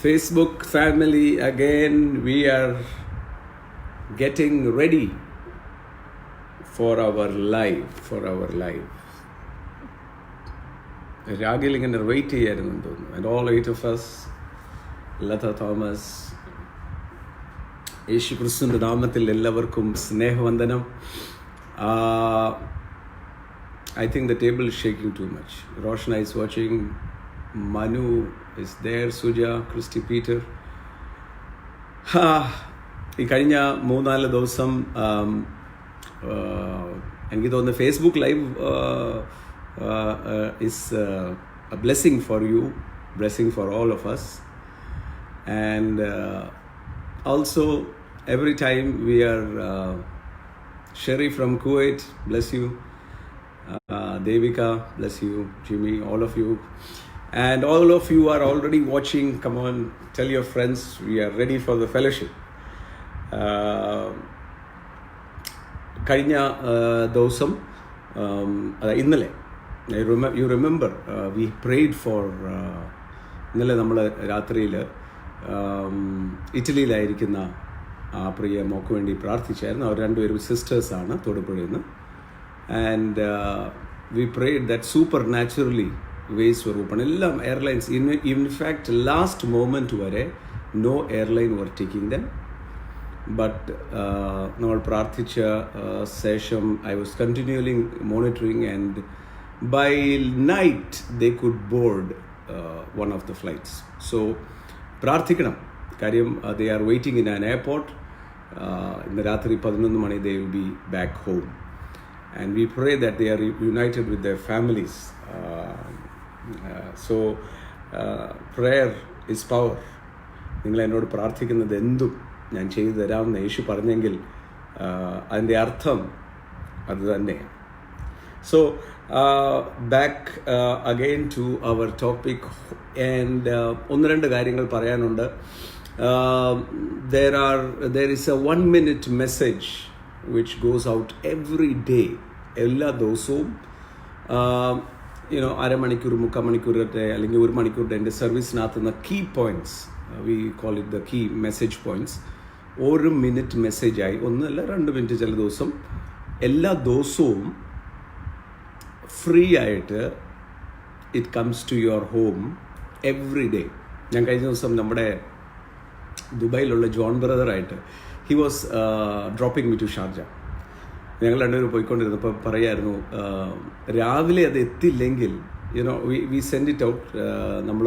Facebook family, again we are getting ready for our life. Ragil ഇങ്ങനെ wait ചെയ്യായിരുന്നു തോന്നുന്നു. And all 8 of us, Latha Thomas, Yesu ക്രിസ്തുവിൻ്റെ നാമത്തിൽ എല്ലാവർക്കും സ്നേഹവന്ദനം. I think the table is shaking too much. Roshna is watching, Manu is there, Suja, Christy, Peter. ഈ കഴിഞ്ഞ 3-4 ദിവസം എനിക്ക് തോന്നുന്നു Facebook live is a blessing for you, blessing for all of us. And also every time we are Sherry from Kuwait, bless you, Devika, bless you, Jimmy, all of you. And all of you are already watching. Come on, tell your friends we are ready for the fellowship. കഴിഞ്ഞ ദിവസം ഇന്നലെ you remember we prayed for ഇന്നലെ നമ്മൾ രാത്രിയിൽ ഇറ്റലിയിലായിരിക്കുന്ന ആ പ്രിയ mock വേണ്ടി പ്രാർത്ഥിച്ചായിരുന്നു. അവർ രണ്ടുപേരും സിസ്റ്റേഴ്സാണ് തൊടുപുഴയിൽ നിന്ന്. And we prayed that supernaturally ways were open. എല്ലാം എയർലൈൻസ് ഇൻഫാക്ട് ലാസ്റ്റ് മൊമെൻറ്റ് വരെ no airline were taking them. But നമ്മൾ പ്രാർത്ഥിച്ച ശേഷം I was continually monitoring, and by night they could board one of the flights. So പ്രാർത്ഥിക്കണം, കാര്യം they are waiting in an airport. ഇന്ന് രാത്രി 11 മണി they will be back home, and we pray that they are united with their families. So prayer is power. നിങ്ങൾ എന്നോട് പ്രാർത്ഥിക്കുന്നത് എന്തും ഞാൻ ചെയ്തു തരാമെന്ന് യേശു പറഞ്ഞെങ്കിൽ അതിൻ്റെ അർത്ഥം അത് തന്നെയാണ്. So back again to our topic. And 1-2 കാര്യങ്ങൾ പറയാനുണ്ട്. there is a 1-minute message which goes out every day. എല്ലാ ദിവസവും അരമണിക്കൂർ 3/4 മണിക്കൂറിൻ്റെ അല്ലെങ്കിൽ 1 മണിക്കൂറിൻ്റെ എൻ്റെ സർവീസിനകത്തുനിന്ന് key points, we call it the key message points, 1 minute മെസ്സേജായി, 1 അല്ല 2 മിനിറ്റ് ചില ദിവസം, എല്ലാ ദിവസവും ഫ്രീ ആയിട്ട് it comes to your home every day. ഞാൻ കഴിഞ്ഞ ദിവസം നമ്മുടെ ദുബായിലുള്ള ജോൺ ബ്രദറായിട്ട് he was dropping me to Sharjah. ഞങ്ങൾ രണ്ടുപേരും പോയിക്കൊണ്ടിരുന്നപ്പോൾ പറയായിരുന്നു, രാവിലെ അത് എത്തില്ലെങ്കിൽ വി സെൻഡ് ഇറ്റ് ഔട്ട്, നമ്മൾ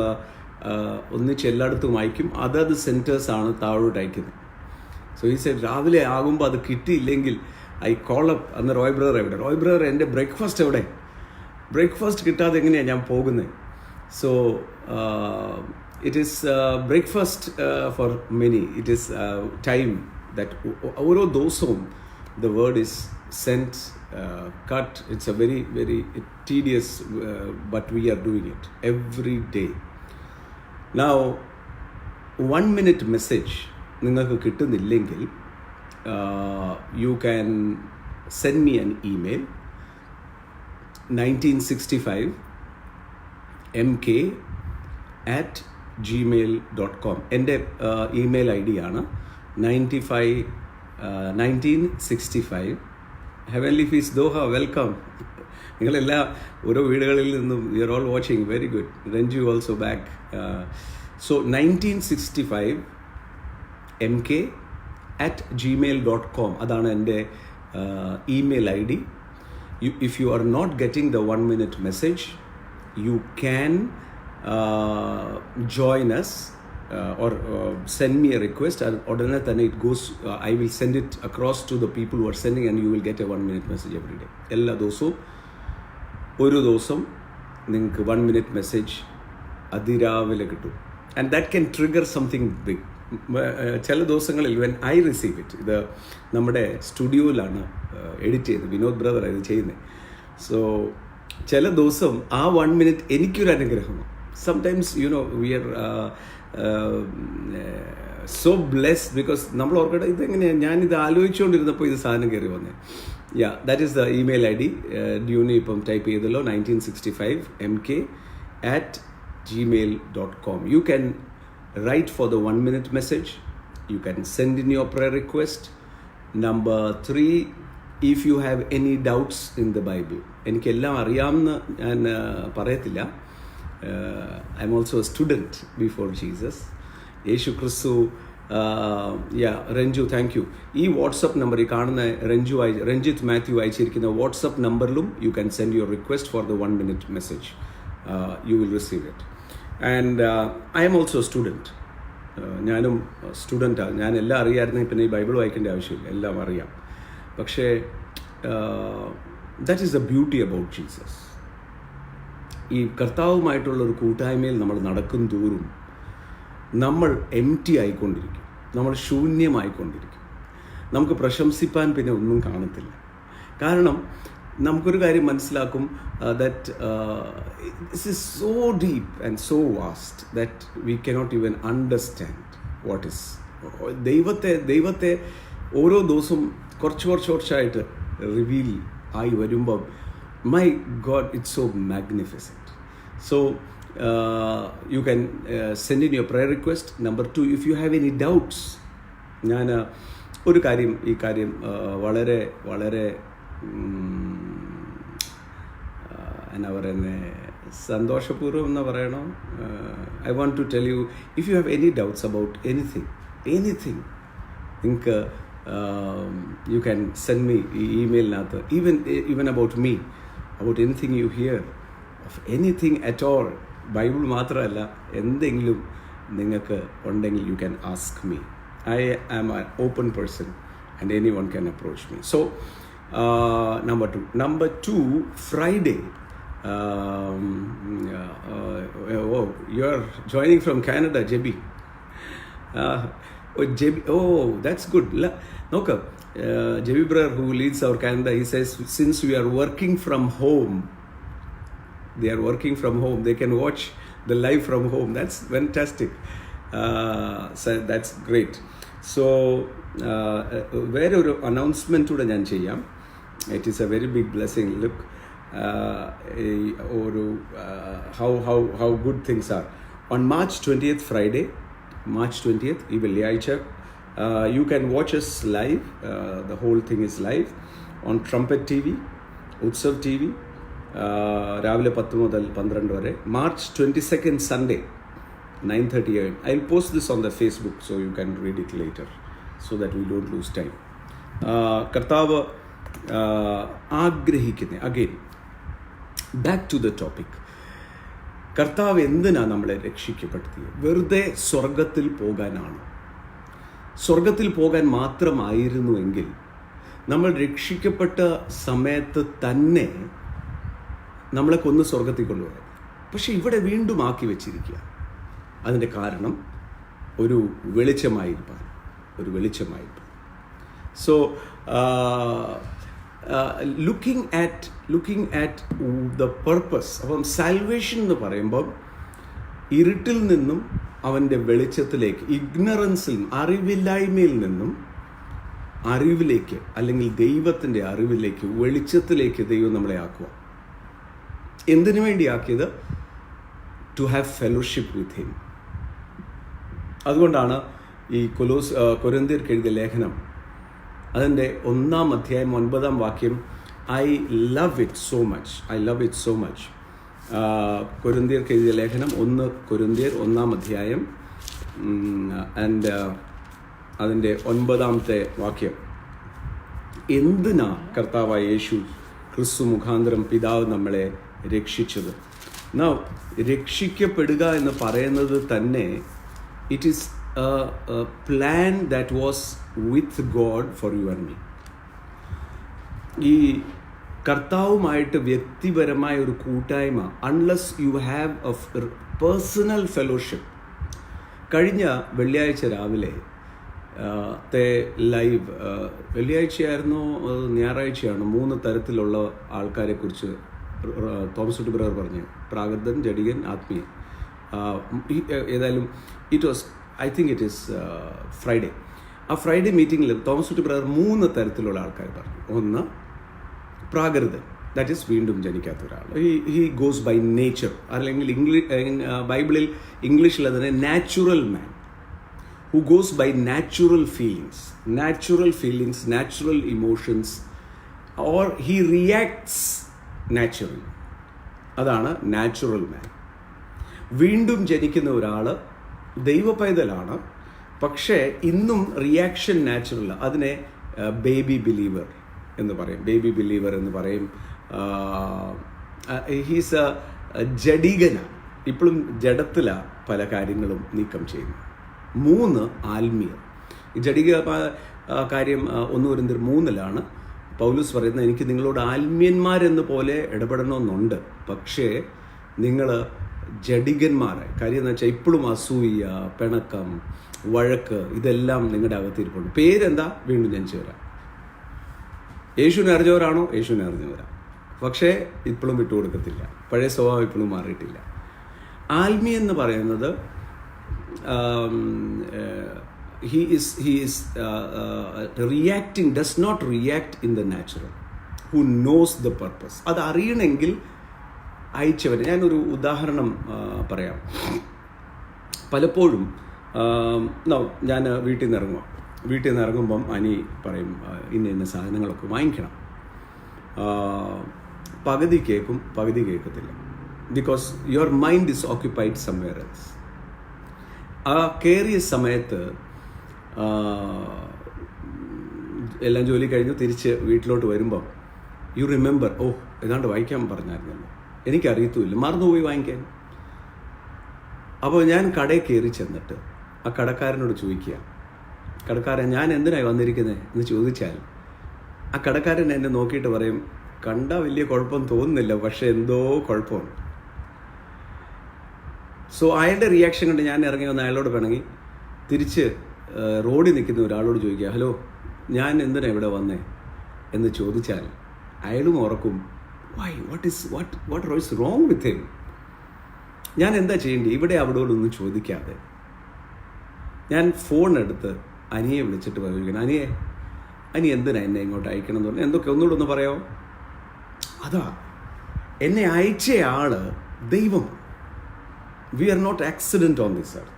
ഒന്നിച്ച് എല്ലായിടത്തും അയക്കും, അതത് സെൻറ്റേഴ്സാണ് താഴോട്ട് അയക്കുന്നത്. സോ ഈ സെഡ് രാവിലെ ആകുമ്പോൾ അത് കിട്ടിയില്ലെങ്കിൽ ഐ കോൾ അപ്പ്. അന്ന് റോയ് ബ്രദർ എവിടെ? റോയ് ബ്രദർ എൻ്റെ ബ്രേക്ക്ഫാസ്റ്റ് എവിടെ? ബ്രേക്ക്ഫാസ്റ്റ് കിട്ടാതെ എങ്ങനെയാണ് ഞാൻ പോകുന്നത്? So it is breakfast for many. It is time that ഓരോ ദിവസവും the word is sent, cut. It's a very, very tedious, but we are doing it every day. Now 1-minute message നിങ്ങൾക്ക് കിട്ടുന്നില്ലെങ്കിൽ you can send me an email 1965mk@gmail.com. എൻ്റെ email I D ആണ് 1965. Heavenly fees Doha, welcome. നിങ്ങളെല്ലാം ഓരോ വീടുകളിൽ നിന്നും you are all watching, very good. Ranju also back. So 1965mk@gmail.com, അതാണ് എൻ്റെ email I D. If you are not getting the 1-minute message, you can join us or send me a request. Odane thane it goes, I will send it across to the people who are sending, and you will get a 1-minute message every day. Ella dosam oru dosam ninge 1-minute message adiravile kittu, and that can trigger something big. ചില ദിവസങ്ങളിൽ when I receive it, ഇത് നമ്മുടെ സ്റ്റുഡിയോയിലാണ് edit ചെയ്യുന്നത്, Vinod brother ഇത് ചെയ്യുന്നത്. So ചില ദിവസം ആ 1 minute എനിക്കൊരു അനുഗ്രഹമാണ്. Sometimes we are so blessed because നമ്മൾ ഓർക്കട്ടെ ഇതെങ്ങനെയാണ്, ഞാനിത് ആലോചിച്ചുകൊണ്ടിരുന്നപ്പോൾ ഇത് സാധനം കയറി വന്നേ. that is the email ID. Dune ഇപ്പം ടൈപ്പ് ചെയ്തല്ലോ 1965mk@gmail.com. You can write for the 1 minute message. You can send in your prayer request. Number 3, if you have any doubts in the Bible. എനിക്കെല്ലാം അറിയാമെന്ന് ഞാൻ പറയത്തില്ല. I'm also a student before Jesus. Yesu Kristu Ranju, thank you. ഈ WhatsApp number, ഈ കാണുന്ന Ranjith Mathew അയച്ചിരിക്കുന്ന WhatsApp നമ്പറിലും you can send your request for the 1 minute message. You will receive it. And I'm also student. ഞാനും സ്റ്റുഡൻറ്റാണ്. ഞാൻ എല്ലാം അറിയാമായിരുന്നു, പിന്നെ ഈ ബൈബിൾ വായിക്കേണ്ട ആവശ്യമില്ല, എല്ലാം അറിയാം. പക്ഷേ that is the beauty about Jesus. ഈ കർത്താവുമായിട്ടുള്ളൊരു കൂട്ടായ്മയിൽ നമ്മൾ നടക്കും തോറും നമ്മൾ എംപ്റ്റി ആയിക്കൊണ്ടിരിക്കും, നമ്മൾ ശൂന്യമായിക്കൊണ്ടിരിക്കും. നമുക്ക് പ്രശംസിപ്പാൻ പിന്നെ ഒന്നും കാണത്തില്ല. കാരണം നമുക്കൊരു കാര്യം മനസ്സിലാക്കും, that this is so deep and so vast that we cannot even understand what is. ദൈവത്തെ ഓരോ ദിവസവും കുറച്ചായിട്ട് റിവീൽ ആയി വരുമ്പം my God, it's so magnificent. So you can send in your prayer request. Number 2, if you have any doubts, ഞാൻ ഈ കാര്യം വളരെ എന്നാ പറയുന്നത്, സന്തോഷപൂർവ്വം എന്ന് പറയണോ, I want to tell you, if you have any doubts about anything, നിങ്ങൾക്ക് you can send me email-നകത്ത്, even about me, about anything you hear, of anything at all. Bible മാത്രമല്ല, എന്തെങ്കിലും നിങ്ങൾക്ക് ഉണ്ടെങ്കിൽ you can ask me. I am an open person and anyone can approach me. So number 2, Friday. You are joining from Canada, Jebi. That's good. നോക്ക്, Jebi brother who leads our Canada, he says, since we are working from home, they are working from home, they can watch the live from home. That's fantastic. So that's great. So വേറെ ഒരു announcement കൂടെ ഞാൻ ചെയ്യാം. It is a very big blessing. Look, ഒരു how good things are. On March 20th, Friday, March 20th, ഈ വെള്ളിയാഴ്ച, you can watch us live. The whole thing is live on Trumpet TV, Utsav TV, രാവിലെ 10 മുതൽ 12 വരെ. March 22nd, Sunday, 9:30 AM. I'll post this on the Facebook so you can read it later so that we don't lose time. കർത്താവ് ആഗ്രഹിക്കുന്ന, again back to the topic, കർത്താവ് എന്തിനാണ് നമ്മളെ രക്ഷിക്കപ്പെടുത്തിയത്? വെറുതെ സ്വർഗത്തിൽ പോകാനാണ്. സ്വർഗത്തിൽ പോകാൻ മാത്രമായിരുന്നുവെങ്കിൽ നമ്മൾ രക്ഷിക്കപ്പെട്ട സമയത്ത് തന്നെ നമ്മളെ കൊന്ന് സ്വർഗത്തിൽ കൊണ്ടുപോകാൻ. പക്ഷെ ഇവിടെ വീണ്ടും ആക്കി വെച്ചിരിക്കുക. അതിൻ്റെ കാരണം ഒരു വെളിച്ചമായിരിക്കാൻ. So looking at the purpose. അപ്പം സാൽവേഷൻ എന്ന് പറയുമ്പം ഇരുട്ടിൽ നിന്നും അവൻ്റെ വെളിച്ചത്തിലേക്ക്, ഇഗ്നറൻസിൽ, അറിവില്ലായ്മയിൽ നിന്നും അറിവിലേക്ക്, അല്ലെങ്കിൽ ദൈവത്തിൻ്റെ അറിവിലേക്ക്, വെളിച്ചത്തിലേക്ക് ദൈവം നമ്മളെ ആക്കുക. എന്തിനു വേണ്ടി ആക്കിയത്? To have fellowship with him. അതുകൊണ്ടാണ് ഈ കൊരിന്ത്യർക്ക് എഴുതിയ ലേഖനം, അതിൻ്റെ 1-ാം അധ്യായം 9-ാം വാക്യം, I love it so much. കൊരിന്ത്യർക്ക് എഴുതിയ ലേഖനം 1 കൊരിന്ത്യർ 1-ാം അധ്യായം ആൻഡ് അതിൻ്റെ 9-ാമത്തെ വാക്യം. എന്തിനാ കർത്താവായ യേശു ക്രിസ്തു മുഖാന്തരം പിതാവ് നമ്മളെ രക്ഷിച്ചത്? Now, രക്ഷിക്കപ്പെടുക എന്ന് പറയുന്നത് തന്നെ, it is a plan that was with God for you and me. ഈ കർത്താവുമായിട്ട് വ്യക്തിപരമായ ഒരു കൂട്ടായ്മ, unless you have A personal fellowship. കഴിഞ്ഞ വെള്ളിയാഴ്ച രാവിലെ ലൈവ്, വെള്ളിയാഴ്ചയായിരുന്നു ഞായറാഴ്ചയാണ്, 3 തരത്തിലുള്ള ആൾക്കാരെ കുറിച്ച് തോമസ് കുട്ടി ബ്രദർ പറഞ്ഞു. പ്രാകൃതൻ, ജഡികൻ, ആത്മീയൻ. ഏതായാലും it was, I think it is Friday. ആ ഫ്രൈഡേ മീറ്റിങ്ങിൽ തോമസ് കുട്ടി ബ്രദർ 3 തരത്തിലുള്ള ആൾക്കാർ പറഞ്ഞു. ഒന്ന്, പ്രാകൃതൻ, ദാറ്റ് ഈസ് വീണ്ടും ജനിക്കാത്ത ഒരാൾ. ഹി ഗോസ് ബൈ നേച്ചർ, അല്ലെങ്കിൽ ബൈബിളിൽ ഇംഗ്ലീഷിൽ അതിനെ natural man, who goes by natural feelings, natural emotions, or he reacts naturally. അതാണ് നാച്ചുറൽ മാൻ. വീണ്ടും ജനിക്കുന്ന ഒരാൾ ദൈവപൈതലാണ്, പക്ഷേ ഇന്നും റിയാക്ഷൻ നാച്ചുറൽ. അതിനെ ബേബി ബിലീവർ എന്ന് പറയും. ഹീസ് ജഡികനാണ്, ഇപ്പോഴും ജഡത്തിലാണ് പല കാര്യങ്ങളും നീക്കം ചെയ്യുന്നത്. 3 ആത്മീയർ. ഈ ജഡിക കാര്യം 1 കൊരിന്ത്യർ 3 പൗലോസ് പറയുന്നത്, എനിക്ക് നിങ്ങളോട് ആത്മീയന്മാരെന്ന പോലെ ഇടപെടണമെന്നുണ്ട്, പക്ഷേ നിങ്ങൾ ജഡികന്മാരായി. കാര്യം എന്ന് വെച്ചാൽ ഇപ്പോഴും അസൂയ, പിണക്കം, വഴക്ക് ഇതെല്ലാം നിങ്ങളുടെ അകത്തിരിപ്പുണ്ട്. പേരെന്താ? വീണ്ടും ജനിച്ചവരാ. യേശുവിനെ അറിഞ്ഞവരാണോ? യേശുവിനെ അറിഞ്ഞവരാ, പക്ഷേ ഇപ്പോഴും വിട്ടുകൊടുക്കത്തില്ല. പഴയ സ്വഭാവം ഇപ്പോഴും മാറിയിട്ടില്ല. ആത്മീയ എന്ന് പറയുന്നത് he is reacting, does not react in the natural, who knows the purpose. അത് അറിയണമെങ്കിൽ അയച്ചവരെ. ഞാനൊരു ഉദാഹരണം പറയാം. പലപ്പോഴും ഞാൻ വീട്ടിൽ നിന്ന് ഇറങ്ങുമ്പം അനി പറയും, ഇന്ന സാധനങ്ങളൊക്കെ വാങ്ങിക്കണം. പകുതി കേൾക്കും, പകുതി കേൾക്കത്തില്ല. Because your mind is occupied somewhere else. ആ കയറിയ സമയത്ത് എല്ലാം ജോലി കഴിഞ്ഞ് തിരിച്ച് വീട്ടിലോട്ട് വരുമ്പം യു റിമെമ്പർ, ഏതാണ്ട് വായിക്കാൻ പറഞ്ഞായിരുന്നല്ലോ, എനിക്കറിയത്തുമില്ല, മറന്നുപോയി വാങ്ങിക്കാൻ. അപ്പോൾ ഞാൻ കടയിൽ കയറി ചെന്നിട്ട് ആ കടക്കാരനോട് ചോദിക്കുക, കടക്കാരൻ ഞാൻ എന്തിനായി വന്നിരിക്കുന്നത് എന്ന് ചോദിച്ചാൽ, ആ കടക്കാരൻ എന്നെ നോക്കിയിട്ട് പറയും, കണ്ടാൽ വലിയ കുഴപ്പം തോന്നുന്നില്ല, പക്ഷെ എന്തോ കുഴപ്പമുണ്ട്. സോ അയാളുടെ റിയാക്ഷൻ കണ്ട് ഞാൻ ഇറങ്ങി വന്ന് അയാളോട് പിണങ്ങി തിരിച്ച് റോഡിൽ നിൽക്കുന്ന ഒരാളോട് ചോദിക്കുക, ഹലോ ഞാൻ എന്തിനാ ഇവിടെ വന്നേ എന്ന് ചോദിച്ചാൽ അയാളും ഓർക്കും, what is wrong with him. ഞാൻ എന്താ ചെയ്യേണ്ടത്? ഇവിടെ അവിടോടൊന്നും ചോദിക്കാതെ ഞാൻ ഫോൺ എടുത്ത് അനിയെ വിളിച്ചിട്ട് ചോദിക്കണം, അനി എന്തിനാ എന്നെ ഇങ്ങോട്ട് അയക്കണം എന്ന് പറഞ്ഞാൽ എന്തൊക്കെ ഒന്നുകൂടെ ഒന്ന് പറയാമോ? അതാ എന്നെ അയച്ചയാൾ ദൈവമാണ്. We are not accident on this earth.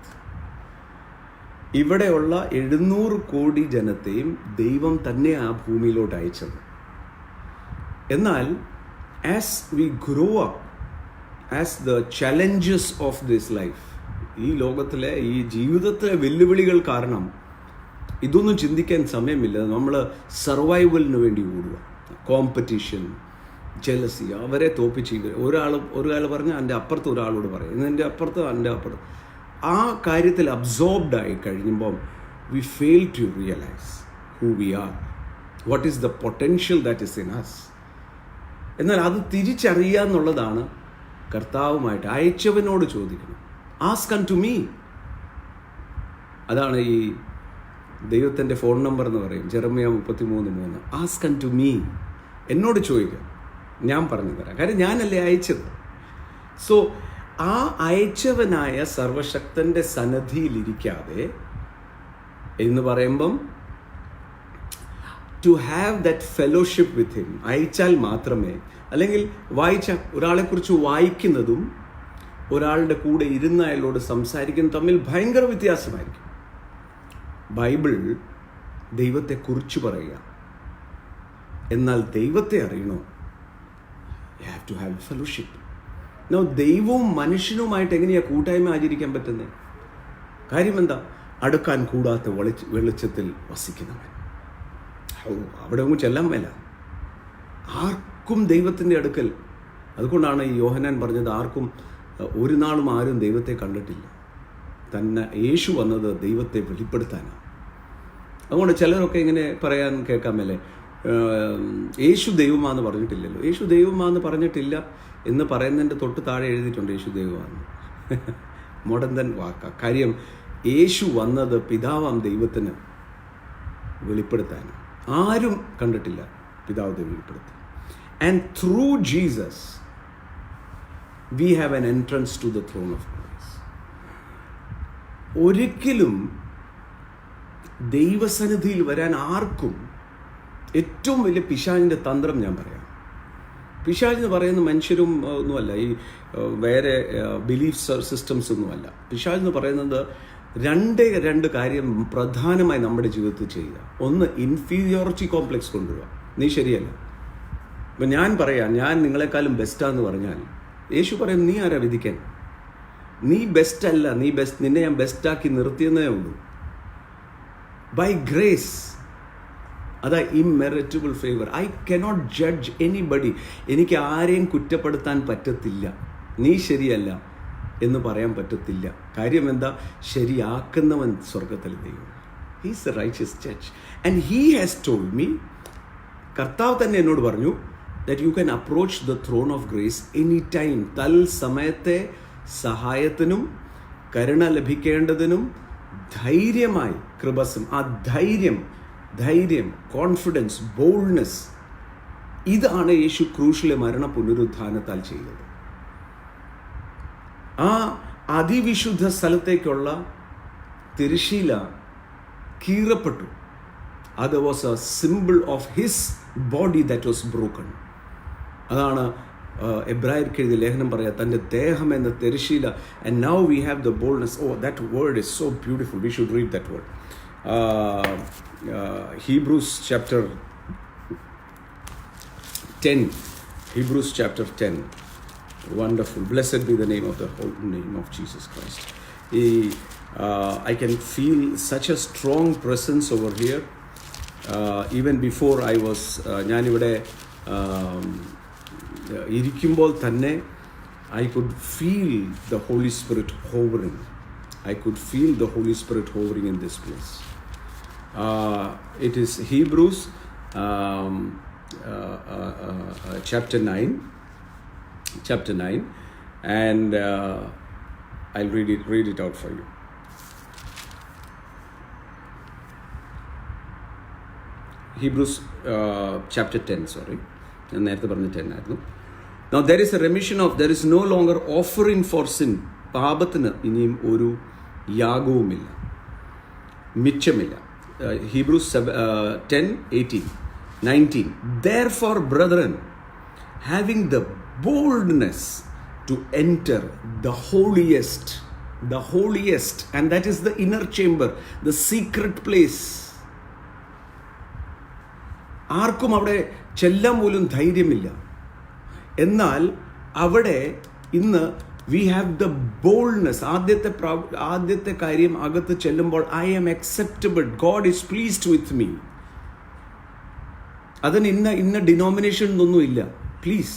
ഇവിടെയുള്ള 700 കോടി ജനത്തെയും ദൈവം തന്നെ ആ ഭൂമിയിലോട്ട് അയച്ചത്. എന്നാൽ as we grow up, as the challenges of this life, ഈ ലോകത്തിലെ ഈ ജീവിതത്തിലെ വെല്ലുവിളികൾ കാരണം ഇതൊന്നും ചിന്തിക്കാൻ സമയമില്ല. നമ്മൾ സർവൈവലിന് വേണ്ടി ഓടുക. കോമ്പറ്റീഷൻ, ജലസി, അവരെ തോപ്പിച്ച് ഒരാൾ പറഞ്ഞാൽ എൻ്റെ അപ്പുറത്ത് ഒരാളോട് പറയും, എൻ്റെ അപ്പുറത്ത് ആ കാര്യത്തിൽ അബ്സോർബ്ഡ് ആയി കഴിയുമ്പം we fail to realise who we are, what is the potential that is in us. എന്നാൽ അത് തിരിച്ചറിയുക എന്നുള്ളതാണ് കർത്താവുമായിട്ട് അയച്ചവനോട് ചോദിക്കണം. Ask unto me. അതാണ് ഈ ദൈവത്തിൻ്റെ ഫോൺ നമ്പർ എന്ന് പറയും, ജെറമ്യ 33:3. ആസ്ക് അൺടു മീ, എന്നോട് ചോദിക്കുക, ഞാൻ പറഞ്ഞു തരാം. കാര്യം ഞാനല്ലേ അയച്ചത്. സോ ആ അയച്ചവനായ സർവശക്തൻ്റെ സന്നദ്ധിയിലിരിക്കാതെ എന്ന് പറയുമ്പം to have that fellowship with him, അയച്ചാൽ മാത്രമേ, അല്ലെങ്കിൽ ഒരാളെക്കുറിച്ച് വായിക്കുന്നതും ഒരാളുടെ കൂടെ ഇരുന്ന് അയാളോട് സംസാരിക്കുന്നതും തമ്മിൽ ഭയങ്കര വ്യത്യാസമായിരിക്കും. ബൈബിൾ ദൈവത്തെക്കുറിച്ച് പറയുക, എന്നാൽ ദൈവത്തെ അറിയണോ, you have to have fellowship. No, ദൈവവും മനുഷ്യനുമായിട്ട് എങ്ങനെയാണ് കൂട്ടായ്മ ആചരിക്കാൻ പറ്റുന്നത്? കാര്യം എന്താ? അടുക്കാൻ കൂടാത്ത വെളിച്ചത്തിൽ വസിക്കുന്നവൻ. അവിടെ ഒന്നും ചെല്ലാൻ മേല ആർക്കും ദൈവത്തിൻ്റെ അടുക്കൽ. അതുകൊണ്ടാണ് ഈ യോഹന്നാൻ പറഞ്ഞത്, ഒരു നാളും ആരും ദൈവത്തെ കണ്ടിട്ടില്ല. തന്നെ യേശു വന്നത് ദൈവത്തെ വെളിപ്പെടുത്താനാണ്. അതുകൊണ്ട് ചിലരൊക്കെ ഇങ്ങനെ പറയാൻ കേൾക്കാൻ മേലെ, യേശു ദൈവമാണെന്ന് പറഞ്ഞിട്ടില്ലല്ലോ. യേശു ദൈവമാണെന്ന് പറഞ്ഞിട്ടില്ല എന്ന് പറയുന്നതിൻ്റെ തൊട്ട് താഴെ എഴുതിയിട്ടുണ്ട് യേശു ദൈവമാണെന്ന്. മുടന്തൻ വാക്ക. കാര്യം യേശു വന്നത് പിതാവാം ദൈവത്തിന് വെളിപ്പെടുത്താൻ. ആരും കണ്ടിട്ടില്ല പിതാവ് വെളിപ്പെടുത്തി. And through Jesus we have an entrance to the throne of grace. ഒരിക്കലും ദൈവസന്നിധിയിൽ വരാൻ ആർക്കും, ഏറ്റവും വലിയ പിശാചിൻ്റെ തന്ത്രം ഞാൻ പറയാം, പിശാച് എന്ന് പറയുന്ന മനുഷ്യരും ഒന്നുമല്ല, ഈ വേറെ ബിലീഫ് സിസ്റ്റംസ് ഒന്നുമല്ല. പിശാച് എന്ന് പറയുന്നത് രണ്ട് കാര്യം പ്രധാനമായി നമ്മുടെ ജീവിതത്തിൽ ചെയ്യുക. ഒന്ന്, ഇൻഫീരിയോറിറ്റി കോംപ്ലക്സ് കൊണ്ടുവരിക. നീ ശരിയല്ല. ഇപ്പം ഞാൻ പറയാം, ഞാൻ നിങ്ങളെക്കാളും ബെസ്റ്റാന്ന് പറഞ്ഞാൽ യേശു പറയും, നീ ആരാ വിധിക്കാൻ? നീ ബെസ്റ്റ് അല്ല, നിന്നെ ഞാൻ ബെസ്റ്റാക്കി നിർത്തിയെന്നേ ഉള്ളൂ. ബൈ ഗ്രേസ്, അതാ immeritable favour. I cannot judge anybody. എനിക്ക് ആരെയും കുറ്റപ്പെടുത്താൻ പറ്റത്തില്ല. നീ ശരിയല്ല എന്ന് പറയാൻ പറ്റത്തില്ല. കാര്യം എന്താ? ശരിയാക്കുന്നവൻ സ്വർഗത്തിൽ ദൈവം. He's a righteous judge and he has told me. കർത്താവ് തന്നെ എന്നോട് പറഞ്ഞു that you can approach the throne of grace any time. തൽസമയത്തെ സഹായത്തിനും കരുണ ലഭിക്കേണ്ടതിനും ധൈര്യമായി കൃപസം. ആ ധൈര്യം, കോൺഫിഡൻസ്, ബോൾഡ്നെസ്, ഇതാണ് യേശു ക്രൂശിലെ മരണ പുനരുത്ഥാനത്താൽ ചെയ്തത്. ആ അതിവിശുദ്ധ സ്ഥലത്തേക്കുള്ള തിരശ്ശീല കീറപ്പെട്ടു. അത് was a symbol of his body that was broken. അതാണ് എബ്രായർക്ക് എഴുതിയ ലേഖനം പറയാ, തൻ്റെ ദേഹം എന്ന തിരശ്ശീല. And now we have the boldness. Oh, that word is so beautiful. We should read that word. Hebrews chapter 10. Hebrews chapter 10. Wonderful. Blessed be the name of the whole name of Jesus Christ. I can feel such a strong presence over here. Even before I was, ഞാനിവിടെ ഇരിക്കുമ്പോൾ തന്നെ I could feel the Holy Spirit hovering. I could feel the Holy Spirit hovering in this place. It is Hebrews chapter 9, and I'll read it out for you. Hebrews chapter 10, sorry. ഞാൻ നേരത്തെ പറഞ്ഞ 10 ആയിരുന്നു. Now there is a remission of, there is no longer offering for sin. പാപത്തിന് ഇനിയും ഒരു യാഗവുമില്ല, മിച്ചമില്ല. Hebrews 10, 18, 19. Therefore, brethren, having the boldness to enter the holiest, and that is the inner chamber, the secret place. ആർക്കും അവിടെ ചെല്ലാൻ പോലും ധൈര്യമില്ല. എന്നാൽ അവിടെ ഇന്ന് we have the boldness. ആദ്യത്തെ കാര്യം, അകത്ത് ചെല്ലുമ്പോൾ I am acceptable. God is pleased with me. അതിന് ഇന്ന ഡിനോമിനേഷൻ ഒന്നുമില്ല. Please,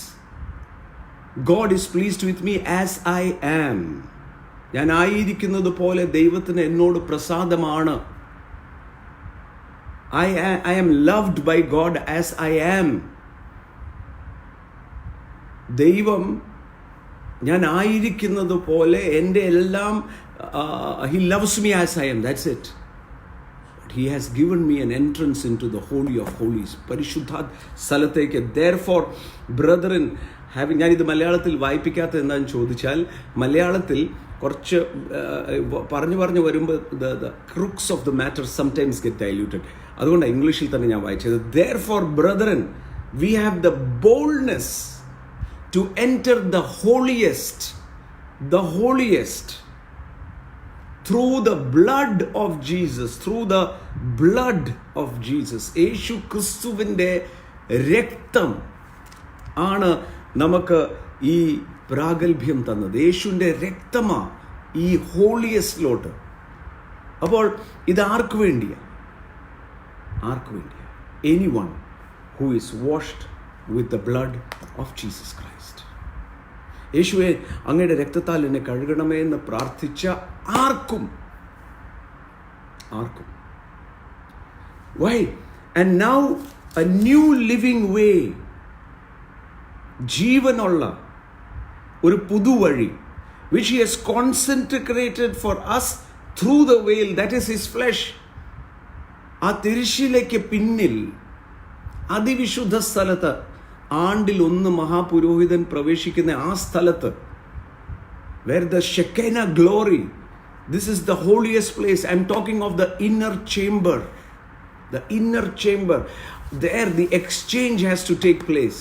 God is pleased with me as I am. ഞാൻ ആയിരിക്കുന്നത് പോലെ ദൈവത്തിന് എന്നോട് പ്രസാദമാണ്. I am loved by God as I am. ദൈവം ഞാൻ ആയിരിക്കുന്നത് പോലെ എൻ്റെ എല്ലാം, he loves me as I am. That's it. But he has given me an entrance into the holy of holies. പരിശുദ്ധ സ്ഥലത്തേക്ക്. Therefore, brethren, ഞാനിത് മലയാളത്തിൽ വായിപ്പിക്കാത്ത എന്താണെന്ന് ചോദിച്ചാൽ, മലയാളത്തിൽ കുറച്ച് പറഞ്ഞു വരുമ്പോൾ the crux of the matter sometimes get diluted. അതുകൊണ്ടാണ് ഇംഗ്ലീഷിൽ തന്നെ ഞാൻ വായിച്ചത്. Therefore, brethren, we have the boldness to enter the holiest through the blood of Jesus. യേശു ക്രിസ്തുവിൻ്റെ രക്തം ആണ് നമുക്ക് ഈ പ്രാഗൽഭ്യം തന്നത്. യേശുവിൻ്റെ രക്തമാ ഈ ഹോളിയസ്റ്റിലോട്ട്. അപ്പോൾ ഇത് ആർക്ക് വേണ്ടിയാ? Anyone who is washed with the blood of Jesus Christ. യേശുവേ, അങ്ങയുടെ രക്തത്താൽ എന്നെ കഴുകണമേ എന്ന് പ്രാർത്ഥിച്ച ആർക്കും. Why? And now a new living way, ജീവനുള്ള ഒരു പുതുവഴി, which he has consecrated for us through the veil, that is his flesh. ആ തിരുശീലയ്ക്ക് പിന്നിൽ അതിവിശുദ്ധ സ്ഥലത്ത് ആണ്ടിൽ ഒന്ന് മഹാപുരോഹിതൻ പ്രവേശിക്കുന്ന ആ സ്ഥലത്ത്, where the Shekinah glory, this is the holiest place. I'm talking of the inner chamber. There the exchange has to take place.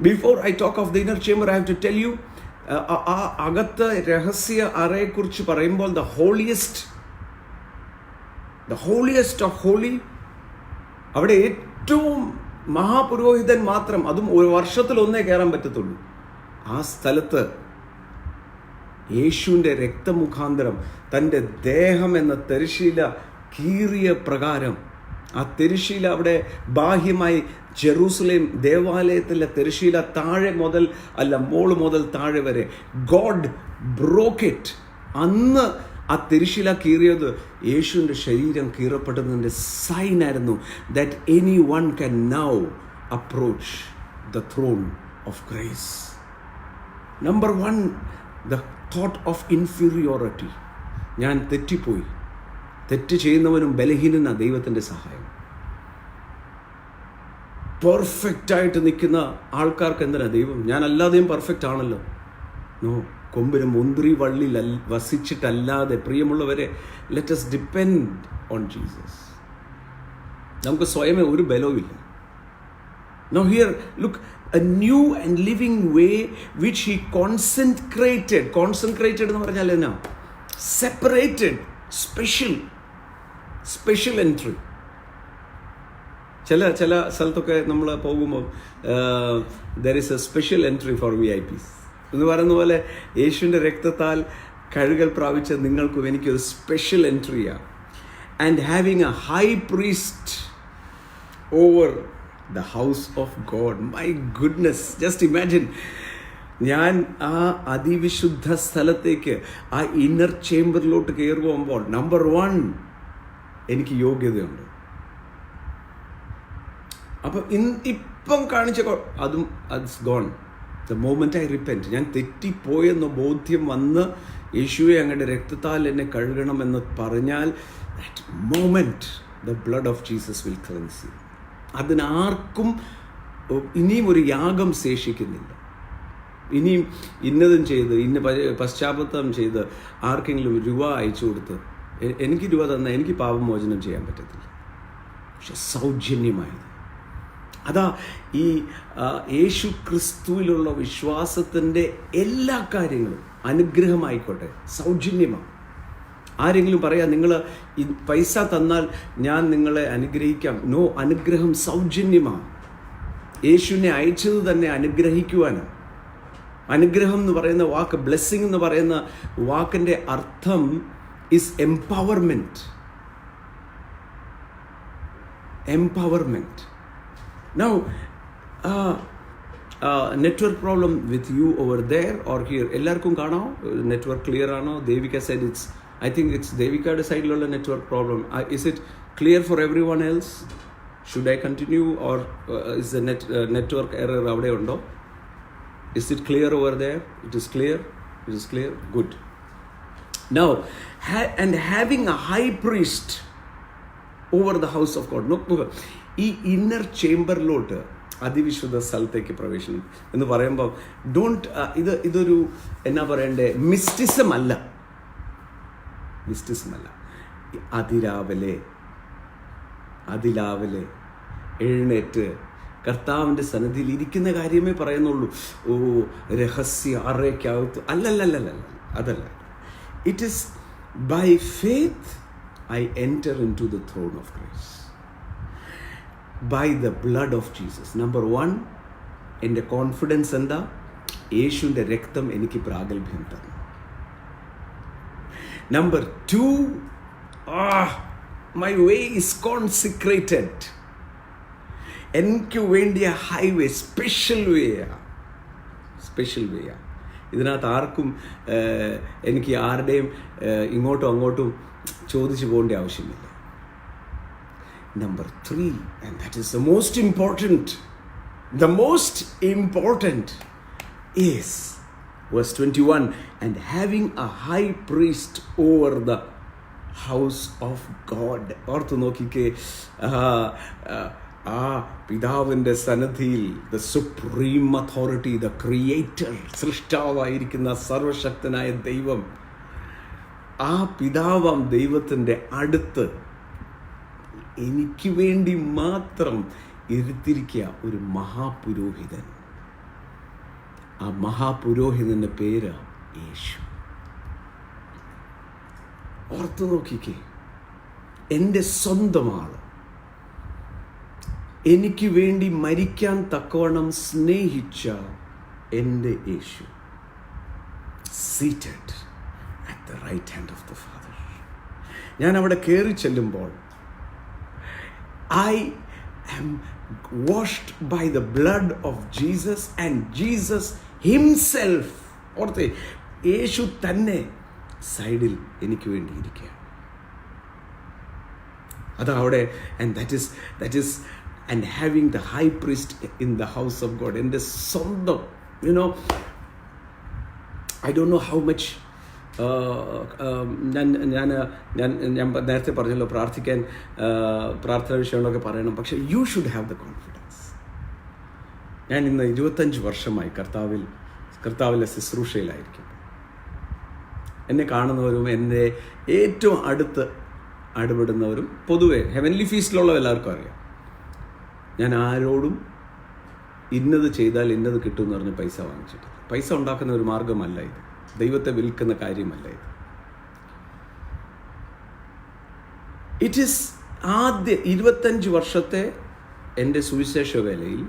Before I talk of the inner chamber, I have to tell you, ആ അകത്ത് രഹസ്യ അറയെക്കുറിച്ച് പറയുമ്പോൾ the holiest of holy, അവിടെ ഏറ്റവും മഹാപുരോഹിതൻ മാത്രം, അതും ഒരു വർഷത്തിൽ ഒന്നേ കയറാൻ പറ്റത്തുള്ളൂ. ആ സ്ഥലത്ത് യേശുവിൻ്റെ രക്തമുഖാന്തരം തൻ്റെ ദേഹം എന്ന തിരശ്ശീല കീറിയ പ്രകാരം, ആ തിരശ്ശീല അവിടെ ബാഹ്യമായി ജെറൂസലേം ദേവാലയത്തിലെ തിരശ്ശീല താഴെ മുതൽ മോള് മുതൽ താഴെ വരെ ഗോഡ് ബ്രോക്ക് ഇറ്റ്. അന്ന് ആ തിരശ്ശീല കീറിയത് യേശുവിൻ്റെ ശരീരം കീറപ്പെടുന്നതിൻ്റെ സൈനായിരുന്നു. That anyone can now approach the throne of grace. Number 1, the thought of inferiority. ഞാൻ തെറ്റിപ്പോയി. തെറ്റ് ചെയ്യുന്നവനും ബലഹീനനാ ദൈവത്തിൻ്റെ സഹായം. പെർഫെക്റ്റായിട്ട് നിൽക്കുന്ന ആൾക്കാർക്ക് എന്തിനാ ദൈവം? ഞാൻ അല്ലാതെയും പെർഫെക്റ്റ് ആണല്ലോ. നോ, കൊമ്പിന് മുന്തിരി വള്ളിയിൽ വസിച്ചിട്ടല്ലാതെ, പ്രിയമുള്ളവരെ, let us depend on Jesus. നമുക്ക് സ്വയമേ ഒരു ബലവുമില്ല. Now here, look, a new and living way which he consecrated എന്ന് പറഞ്ഞാൽ എന്നാ? Separated, special entry. ചില സ്ഥലത്തൊക്കെ നമ്മൾ പോകുമ്പോൾ there is a special entry for VIPs എന്ന് പറയുന്ന പോലെ യേശുവിൻ്റെ രക്തത്താൽ കഴുകൽ പ്രാപിച്ച നിങ്ങൾക്കും എനിക്കൊരു സ്പെഷ്യൽ എൻട്രിയാണ്. And having a high priest over the house of God. My goodness, just imagine, ഞാൻ ആ അതിവിശുദ്ധ സ്ഥലത്തേക്ക്, ആ ഇന്നർ ചേംബറിലോട്ട് കയറുമ്പോൾ, നമ്പർ 1, എനിക്ക് യോഗ്യതയുണ്ട്. അപ്പം ഇപ്പം കാണിച്ച അതും gone. The moment I repent, ഞാൻ തെറ്റിപ്പോയെന്ന ബോധ്യം വന്ന് യേശുവെ അങ്ങയുടെ രക്തത്താൽ എന്നെ കഴുകണമെന്ന് പറഞ്ഞാൽ, that moment the blood of Jesus will cleanse you. അതിനാർക്കും ഇനിയും ഒരു യാഗം ശേഷിക്കുന്നില്ല. ഇനിയും ഇന്നതും ചെയ്ത് പശ്ചാത്തലം ചെയ്ത് ആർക്കെങ്കിലും രൂപ അയച്ചു കൊടുത്ത് എനിക്ക് രൂപ തന്നാൽ എനിക്ക് പാപമോചനം ചെയ്യാൻ പറ്റത്തില്ല. പക്ഷെ സൗജന്യമായത് അതാ ഈ യേശു ക്രിസ്തുവിലുള്ള വിശ്വാസത്തിൻ്റെ എല്ലാ കാര്യങ്ങളും അനുഗ്രഹമായിക്കോട്ടെ, സൗജന്യമാണ്. ആരെങ്കിലും പറയാം നിങ്ങൾ പൈസ തന്നാൽ ഞാൻ നിങ്ങളെ അനുഗ്രഹിക്കാം. നോ, അനുഗ്രഹം സൗജന്യമാണ്. യേശുവിനെ അയച്ചത് തന്നെ അനുഗ്രഹിക്കുവാനാണ്. അനുഗ്രഹം എന്ന് പറയുന്ന വാക്ക്, ബ്ലെസ്സിങ് എന്ന് പറയുന്ന വാക്കിൻ്റെ അർത്ഥം is empowerment. Now, network problem with you over there or here? എല്ലാവർക്കും കാണാമോ? നെറ്റ്വർക്ക് ക്ലിയർ ആണോ? Devika said it's, I think it's ദേവികയുടെ സൈഡിലുള്ള network problem. Is it clear for everyone else? Should I continue or is the network error അവിടെ ഉണ്ടോ? Is it clear over there? It is clear? It is clear? Good. Now, and having a high priest over the house of God. നോക്കുക, ഈ inner ചേംബറിലോട്ട്, അതിവിശുദ്ധ സ്ഥലത്തേക്ക് പ്രവേശനം എന്ന് പറയുമ്പോൾ ഇതൊരു എന്നാ പറയണ്ടേ, മിസ്റ്റിസം അല്ല. അതിരാവിലെ എഴുന്നേറ്റ് കർത്താവിൻ്റെ സന്നിധിയിൽ ഇരിക്കുന്ന കാര്യമേ പറയുന്നുള്ളൂ. ഓ, രഹസ്യ അറയ്ക്കകത്ത് അല്ലല്ല, അതല്ല. It is by faith I enter into the throne of grace by the blood of Jesus. Number 1, എൻ്റെ കോൺഫിഡൻസ് എന്താ? യേശുവിൻ്റെ രക്തം എനിക്ക് പ്രാഗൽഭ്യം തന്നു. Number 2, my way is consecrated. എനിക്ക് വേണ്ടിയ ഹൈവേ സ്പെഷ്യൽ വേയാണ്. ഇതിനകത്ത് ആർക്കും എനിക്ക് ആരുടെയും ഇങ്ങോട്ടും അങ്ങോട്ടും ചോദിച്ചു പോകേണ്ട ആവശ്യമില്ല. Number 3, and that is the most important is verse 21, and having a high priest over the house of God. ഓർത്തു നോക്കിക്കേ, ആ പിതാവിൻ്റെ സന്നിധിയിൽ the supreme authority, the creator, സൃഷ്ടാവായിരിക്കുന്ന സർവശക്തനായ ദൈവം, ആ പിതാവാം ദൈവത്തിൻ്റെ അടുത്ത് എനിക്ക് വേണ്ടി മാത്രം ഇരുത്തിരിക്കുക ഒരു മഹാപുരോഹിതൻ. ആ മഹാപുരോഹിതൻ്റെ പേര് യേശു. ഓർത്തു നോക്കിക്കേ, എൻ്റെ സ്വന്തം ആള്, എനിക്ക് വേണ്ടി മരിക്കാൻ തക്കവണ്ണം സ്നേഹിച്ച എൻ്റെ Yesu, seated at the right hand of the father. ഞാൻ അവിടെ കയറി ചെല്ലുമ്പോൾ I am washed by the blood of Jesus and Jesus himself. ഓർത്തേ, യേശു തന്നെ സൈഡിൽ എനിക്ക് വേണ്ടി ഇരിക്കുകയാണ്. അത് അവിടെ, and that is and having the high priest in the house of God. എൻ്റെ സ്വന്തം, I don't know how much ഞാൻ നേരത്തെ പറഞ്ഞല്ലോ, പ്രാർത്ഥന വിഷയങ്ങളൊക്കെ പറയണം. പക്ഷേ you should have the confidence. ഞാൻ ഇന്ന് 25 വർഷമായി കർത്താവിലെ ശുശ്രൂഷയിലായിരിക്കും. എന്നെ കാണുന്നവരും എൻ്റെ ഏറ്റവും അടുത്ത് അടുപെടുന്നവരും പൊതുവെ ഹെവൻലി ഫീസ്റ്റിലുള്ള എല്ലാവർക്കും അറിയാം, ഞാൻ ആരോടും ഇന്നത് ചെയ്താൽ ഇന്നത് കിട്ടും എന്ന് പറഞ്ഞ് പൈസ വാങ്ങിച്ചിട്ട്, പൈസ ഉണ്ടാക്കുന്ന ഒരു മാർഗമല്ല ഇത്, ദൈവത്തെ വിൽക്കുന്ന കാര്യമല്ല ഇത്. ഇറ്റ് ഈസ് ആദ്യ 25 വർഷത്തെ എൻ്റെ സുവിശേഷ വേലയിൽ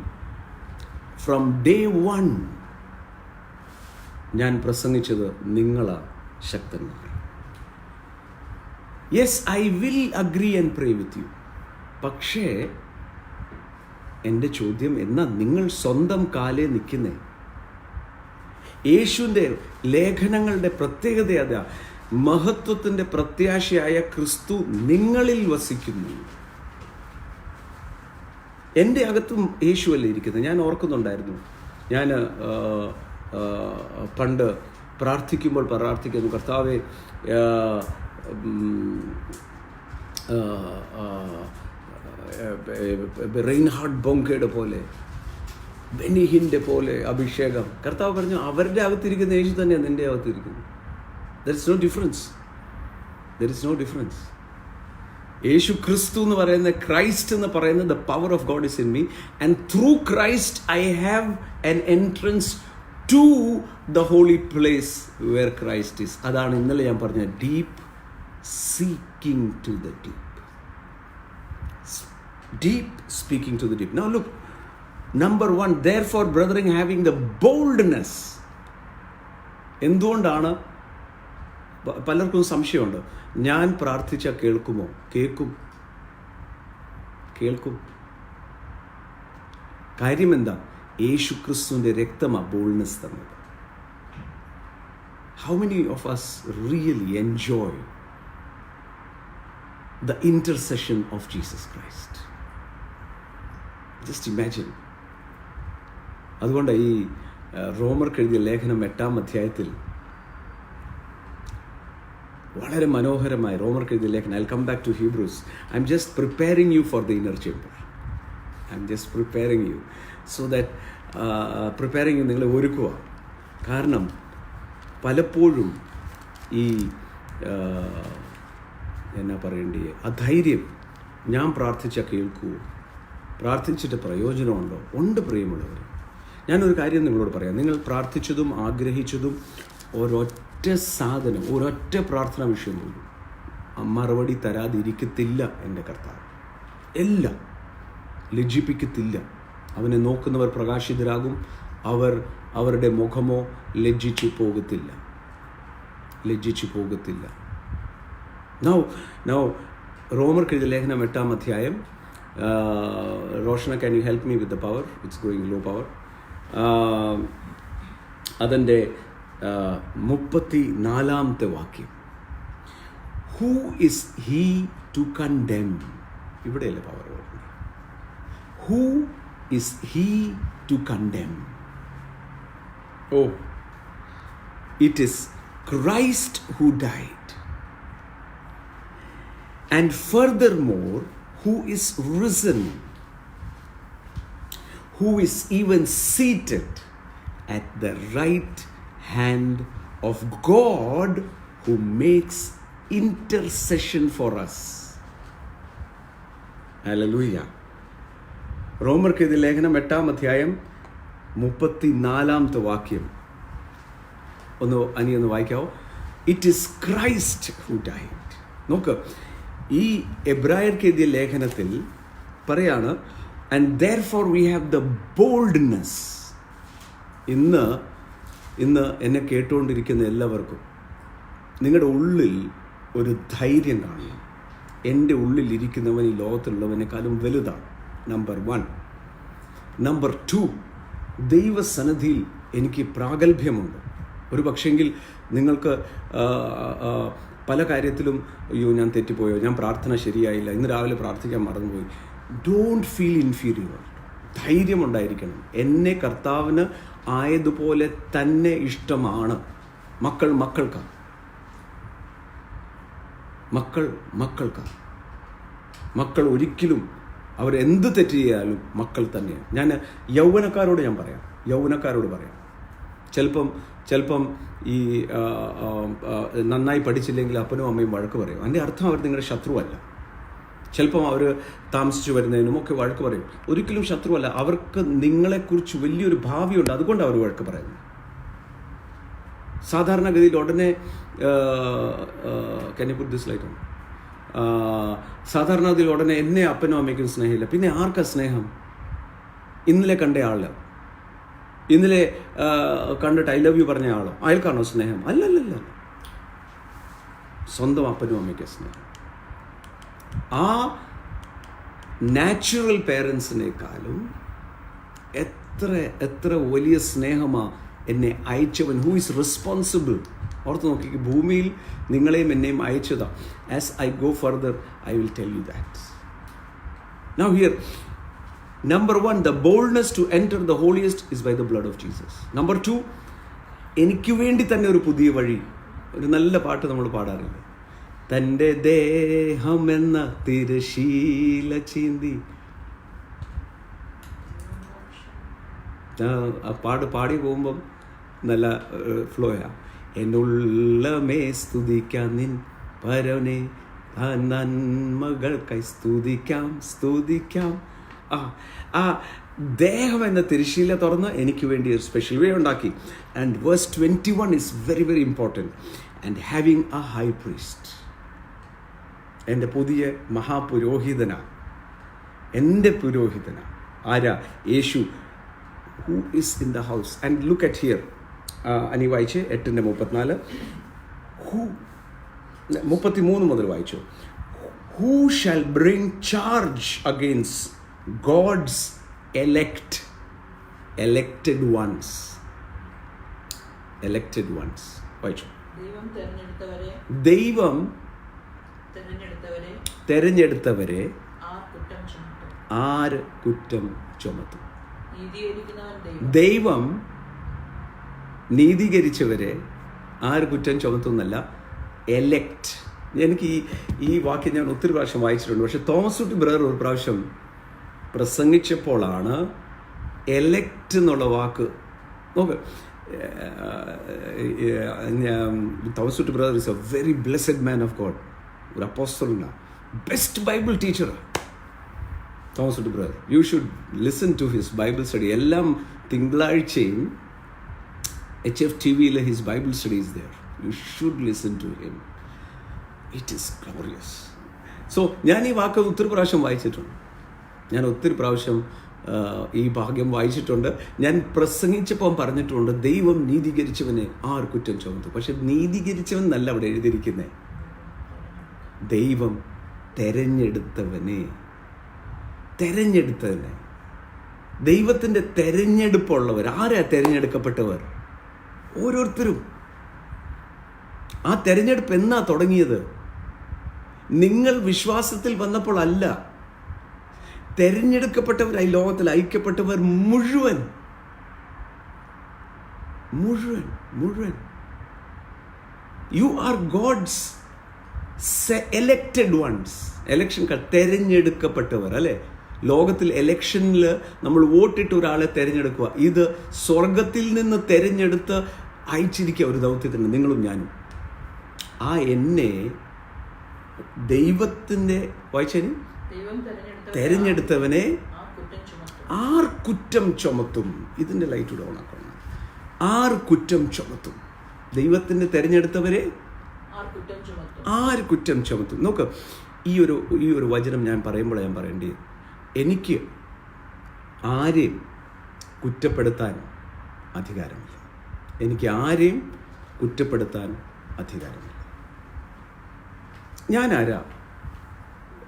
ഫ്രം ഡേ 1 ഞാൻ പ്രസംഗിച്ചത് നിങ്ങളാ ശക്തന്മാർ. Yes, I will agree and pray with you. പക്ഷേ എൻ്റെ ചോദ്യം, എന്നാ നിങ്ങൾ സ്വന്തം കാലേ നിൽക്കുന്നേ? യേശുവിൻ്റെ ലേഖനങ്ങളുടെ പ്രത്യേകത അതാ, മഹത്വത്തിൻ്റെ പ്രത്യാശയായ ക്രിസ്തു നിങ്ങളിൽ വസിക്കുന്നു. എൻ്റെ അകത്തും യേശുവല്ലേ ഇരിക്കുന്നത്. ഞാൻ ഓർക്കുന്നുണ്ടായിരുന്നു, ഞാൻ പണ്ട് പ്രാർത്ഥിക്കുമ്പോൾ പ്രാർത്ഥിക്കുന്നു, കർത്താവേ, റെയിൻഹാർഡ് ബോങ്കയുടെ പോലെ, ബെനിഹിൻ്റെ പോലെ അഭിഷേകം. കർത്താവ് പറഞ്ഞു, അവരുടെ അകത്തിരിക്കുന്ന യേശു തന്നെയാണ് നിൻ്റെ അകത്തിരിക്കുന്നത്. There is no difference. Yesu Kristu എന്ന് പറയുന്ന, ക്രൈസ്റ്റ് എന്ന് പറയുന്നത്, the power of God is in me and through Christ I have an entrance to the holy place where Christ is. അതാണ് ഇന്നലെ ഞാൻ പറഞ്ഞ deep seeking to the deep. Deep speaking to the deep. Now look, number 1, therefore brethren, having the boldness. എന്തുകൊണ്ടാണ്? പലർക്കും സംശയമുണ്ട്, ഞാൻ പ്രാർത്ഥിച്ചാൽ കേൾക്കുമോ? കേൾക്കും. കാര്യം എന്താ? യേശു ക്രിസ്തുവിൻ്റെ രക്തമാണ് ബോൾഡ്നെസ് തന്നത്. How many of us really enjoy the intercession of Jesus Christ? Just imagine. അതുകൊണ്ട് ഈ റോമർക്ക് എഴുതിയ ലേഖനം 8-ാം അധ്യായത്തിൽ വളരെ മനോഹരമായി റോമർക്ക് എഴുതിയ ലേഖനം, I come back to Hebrews. I'm just preparing you for the inner chamber. I'm just preparing you so that preparing you നിങ്ങളെ ഒരുക്കുക. കാരണം പലപ്പോഴും ഈ എന്നാ പറയേണ്ടത്, അധൈര്യം, ഞാൻ പ്രാർത്ഥിച്ചാൽ കേൾക്കുമോ, പ്രാർത്ഥിച്ചിട്ട് പ്രയോജനമുണ്ടോ? ഉണ്ട് പ്രിയമുള്ളവർ. ഞാനൊരു കാര്യം നിങ്ങളോട് പറയാം. നിങ്ങൾ പ്രാർത്ഥിച്ചതും ആഗ്രഹിച്ചതും ഒരൊറ്റ സാധനം, ഒരൊറ്റ പ്രാർത്ഥന വിഷയമുള്ളൂ, മറുപടി തരാതിരിക്കത്തില്ല എൻ്റെ കർത്താവ്. എല്ലാം ലജ്ജിപ്പിക്കത്തില്ല. അവനെ നോക്കുന്നവർ പ്രകാശിതരാകും, അവരുടെ മുഖമോ ലജ്ജിച്ചു പോകത്തില്ല. Now റോമർക്ക് എഴുതിയ ലേഖനം 8-ാം അധ്യായം. റോഷന, can you help me with the power? It's going low power. അതിൻ്റെ 34-ാമത്തെ വാക്യം. Who is he to condemn? ഇവിടെയല്ലേ പവർ വരുന്നത്. Who is he to condemn? Oh, it is Christ who died. And furthermore, who is risen, who is even seated at the right hand of God, who makes intercession for us. Hallelujah. റോമർക്ക് എഴുതിയ ലേഖനം 8-ാം അധ്യായം 34 വാക്യം ഒന്ന് വായിക്കാവോ? It is Christ who died. നോക്ക്, ഈ എബ്രായർക്ക് എഴുതിയ ലേഖനത്തിൽ പറയാണ്, and therefore we have the boldness. ഇന്ന് എന്നെ കേട്ടുകൊണ്ടിരിക്കുന്ന എല്ലാവർക്കും നിങ്ങളുടെ ഉള്ളിൽ ഒരു ധൈര്യം കാണണം. എൻ്റെ ഉള്ളിലിരിക്കുന്നവൻ ഈ ലോകത്തിലുള്ളവനേക്കാളും വലുതാണ്. നമ്പർ 1. നമ്പർ 2, ദൈവസന്നിധിയിൽ എനിക്ക് പ്രാഗൽഭ്യമുണ്ട്. ഒരു പക്ഷെങ്കിൽ നിങ്ങൾക്ക് പല കാര്യത്തിലും അയ്യോ ഞാൻ തെറ്റിപ്പോയോ, ഞാൻ പ്രാർത്ഥന ശരിയായില്ല, ഇന്ന് രാവിലെ പ്രാർത്ഥിക്കാൻ മറന്നുപോയി. Don't feel inferior. ധൈര്യമുണ്ടായിരിക്കണം. എന്നെ കർത്താവിന് ആയതുപോലെ തന്നെ ഇഷ്ടമാണ്. മക്കൾക്കാണ്. മക്കൾ ഒരിക്കലും അവരെന്ത് തെറ്റ് ചെയ്യാലും മക്കൾ തന്നെയാണ്. ഞാൻ യൗവനക്കാരോട് പറയാം. ചിലപ്പം ഈ നന്നായി പഠിച്ചില്ലെങ്കിൽ അപ്പനും അമ്മയും വഴക്ക് പറയും. അതിൻ്റെ അർത്ഥം അവർ നിങ്ങളുടെ ശത്രുവല്ല. ചിലപ്പം അവർ താമസിച്ചു വരുന്നതിനും ഒക്കെ വഴക്ക് പറയും. ഒരിക്കലും ശത്രുവല്ല. അവർക്ക് നിങ്ങളെക്കുറിച്ച് വലിയൊരു ഭാവിയുണ്ട്, അതുകൊണ്ട് അവർ വഴക്ക് പറയുന്നു. സാധാരണഗതിയിൽ ഉടനെ കന്യപുദ്ധിസ്ലായിട്ടുണ്ട്. സാധാരണഗതിയിൽ ഉടനെ എന്നെ അപ്പനും അമ്മയ്ക്കും സ്നേഹമില്ല. പിന്നെ ആർക്കാ സ്നേഹം? ഇന്നലെ കണ്ട ആള്, ഇന്നലെ കണ്ടിട്ട് ഐ ലവ് യു പറഞ്ഞ ആളോ, അയാൾക്കാണോ സ്നേഹം? അല്ലല്ല, സ്വന്തം അപ്പനും അമ്മയ്ക്ക് സ്നേഹം. ആ നാച്ചുറൽ പേരൻസിനേക്കാളും എത്ര വലിയ സ്നേഹമാ എന്നെ അയച്ചവൻ, ഹൂ ഈസ് റെസ്പോൺസിബിൾ. ഓർത്ത് നോക്കി, ഭൂമിയിൽ നിങ്ങളെയും എന്നെയും അയച്ചതാ. As I go further I will tell you that. Now hear, Number 1, the boldness to enter the holiest is by the blood of Jesus. Number 2, എനിക്ക് വേണ്ടി തന്നെ ഒരു പുതിയ വഴി. ഒരു നല്ല പാട്ട് നമ്മൾ പാടാറില്ല, തൻ്റെ ദേഹം എന്ന തിരശീല ചീന്തി. പാടി പോകുമ്പം നല്ല ഫ്ലോയാ. എന്നുള്ളമേ സ്തുതിക്കാം നിൻ പരനെ, നന്മകൾക്കായി സ്തുതിക്കാം. ആ ദേഹം എന്ന തിരശ്ശീല തുറന്ന് എനിക്ക് വേണ്ടി ഒരു സ്പെഷ്യൽ വേ ഉണ്ടാക്കി. And verse 21 is very very important. And having a high priest, എൻ്റെ പുതിയ മഹാപുരോഹിതനാ, എൻ്റെ പുരോഹിതനാ ആരാ? യേശു, who is in the house. And look at here, അനി വായിച്ച് 8:34, 33 മുതൽ വായിച്ചു. Who shall bring charge against God's elected ones. വായിച്ചു. ദൈവം തെരഞ്ഞെടുത്തവരെ ആര് കുറ്റം ചുമത്തും? ദൈവം നീതീകരിച്ചവരെ ആര് കുറ്റം ചുമത്തുന്നല്ല, എലക്ട്. എനിക്ക് ഈ വാക്യം ഞാൻ ഒത്തിരി പ്രാവശ്യം വായിച്ചിട്ടുണ്ട്. പക്ഷെ തോമസ് കുട്ടി ബ്രദർ ഒരു പ്രാവശ്യം പ്രസംഗിച്ചപ്പോഴാണ് എലക്റ്റ് എന്നുള്ള വാക്ക്. നോക്ക്, Thomas Kutty brother is a very blessed man of God. ഒരു അപ്പോസ്തലനാണ്, best Bible teacher Thomas Kutty brother. You should listen to his Bible study. എല്ലാം തിങ്കളാഴ്ചയും HFTV his Bible study is there. You should listen to him. It is glorious. So ഞാൻ ഈ വാക്ക് ഒത്തിരി പ്രാവശ്യം വായിച്ചിട്ടുണ്ട്. ഞാൻ ഒത്തിരി പ്രാവശ്യം ഈ ഭാഗ്യം വായിച്ചിട്ടുണ്ട്. ഞാൻ പ്രസംഗിച്ചപ്പോൾ പറഞ്ഞിട്ടുണ്ട്, ദൈവം നീതീകരിച്ചവനെ ആർ കുറ്റം ചുമത്തും. പക്ഷെ നീതീകരിച്ചവൻ എന്നല്ല അവിടെ എഴുതിയിരിക്കുന്നത്, ദൈവം തെരഞ്ഞെടുത്തവനെ. ദൈവത്തിൻ്റെ തെരഞ്ഞെടുപ്പുള്ളവർ ആരാ? തെരഞ്ഞെടുക്കപ്പെട്ടവർ ഓരോരുത്തരും. ആ തെരഞ്ഞെടുപ്പ് എന്നാ തുടങ്ങിയത്? നിങ്ങൾ വിശ്വാസത്തിൽ വന്നപ്പോൾ അല്ല. തെരഞ്ഞെടുക്കപ്പെട്ടവരായി ലോകത്തിൽ ഐക്യപ്പെട്ടവർ മുഴുവൻ. You are God's elected ones. Election തെരഞ്ഞെടുക്കപ്പെട്ടവർ അല്ലേ? ലോകത്തിൽ എലക്ഷനിൽ നമ്മൾ വോട്ടിട്ട് ഒരാളെ തെരഞ്ഞെടുക്കുക. ഇത് സ്വർഗത്തിൽ നിന്ന് തെരഞ്ഞെടുത്ത് അയച്ചിരിക്കുക ഒരു ദൗത്യത്തിന്, നിങ്ങളും ഞാനും. ആ എന്നെ ദൈവത്തിൻ്റെ വായിച്ചതിന് തെരഞ്ഞെടുത്തവനെ ആർ കുറ്റം ചുമത്തും? ഇതിൻ്റെ ലൈറ്റ് ഡൗൺ ആക്കണം. ആർ കുറ്റം ചുമത്തും? ദൈവത്തിൻ്റെ തിരഞ്ഞെടുത്തവരെ ആര് കുറ്റം ചുമത്തും? നോക്ക്, ഈ ഒരു വചനം ഞാൻ പറയുമ്പോൾ ഞാൻ പറയേണ്ടത്, എനിക്ക് ആരെയും കുറ്റപ്പെടുത്താൻ അധികാരമില്ല. എനിക്ക് ആരെയും കുറ്റപ്പെടുത്താൻ അധികാരമില്ല. ഞാൻ ആരാ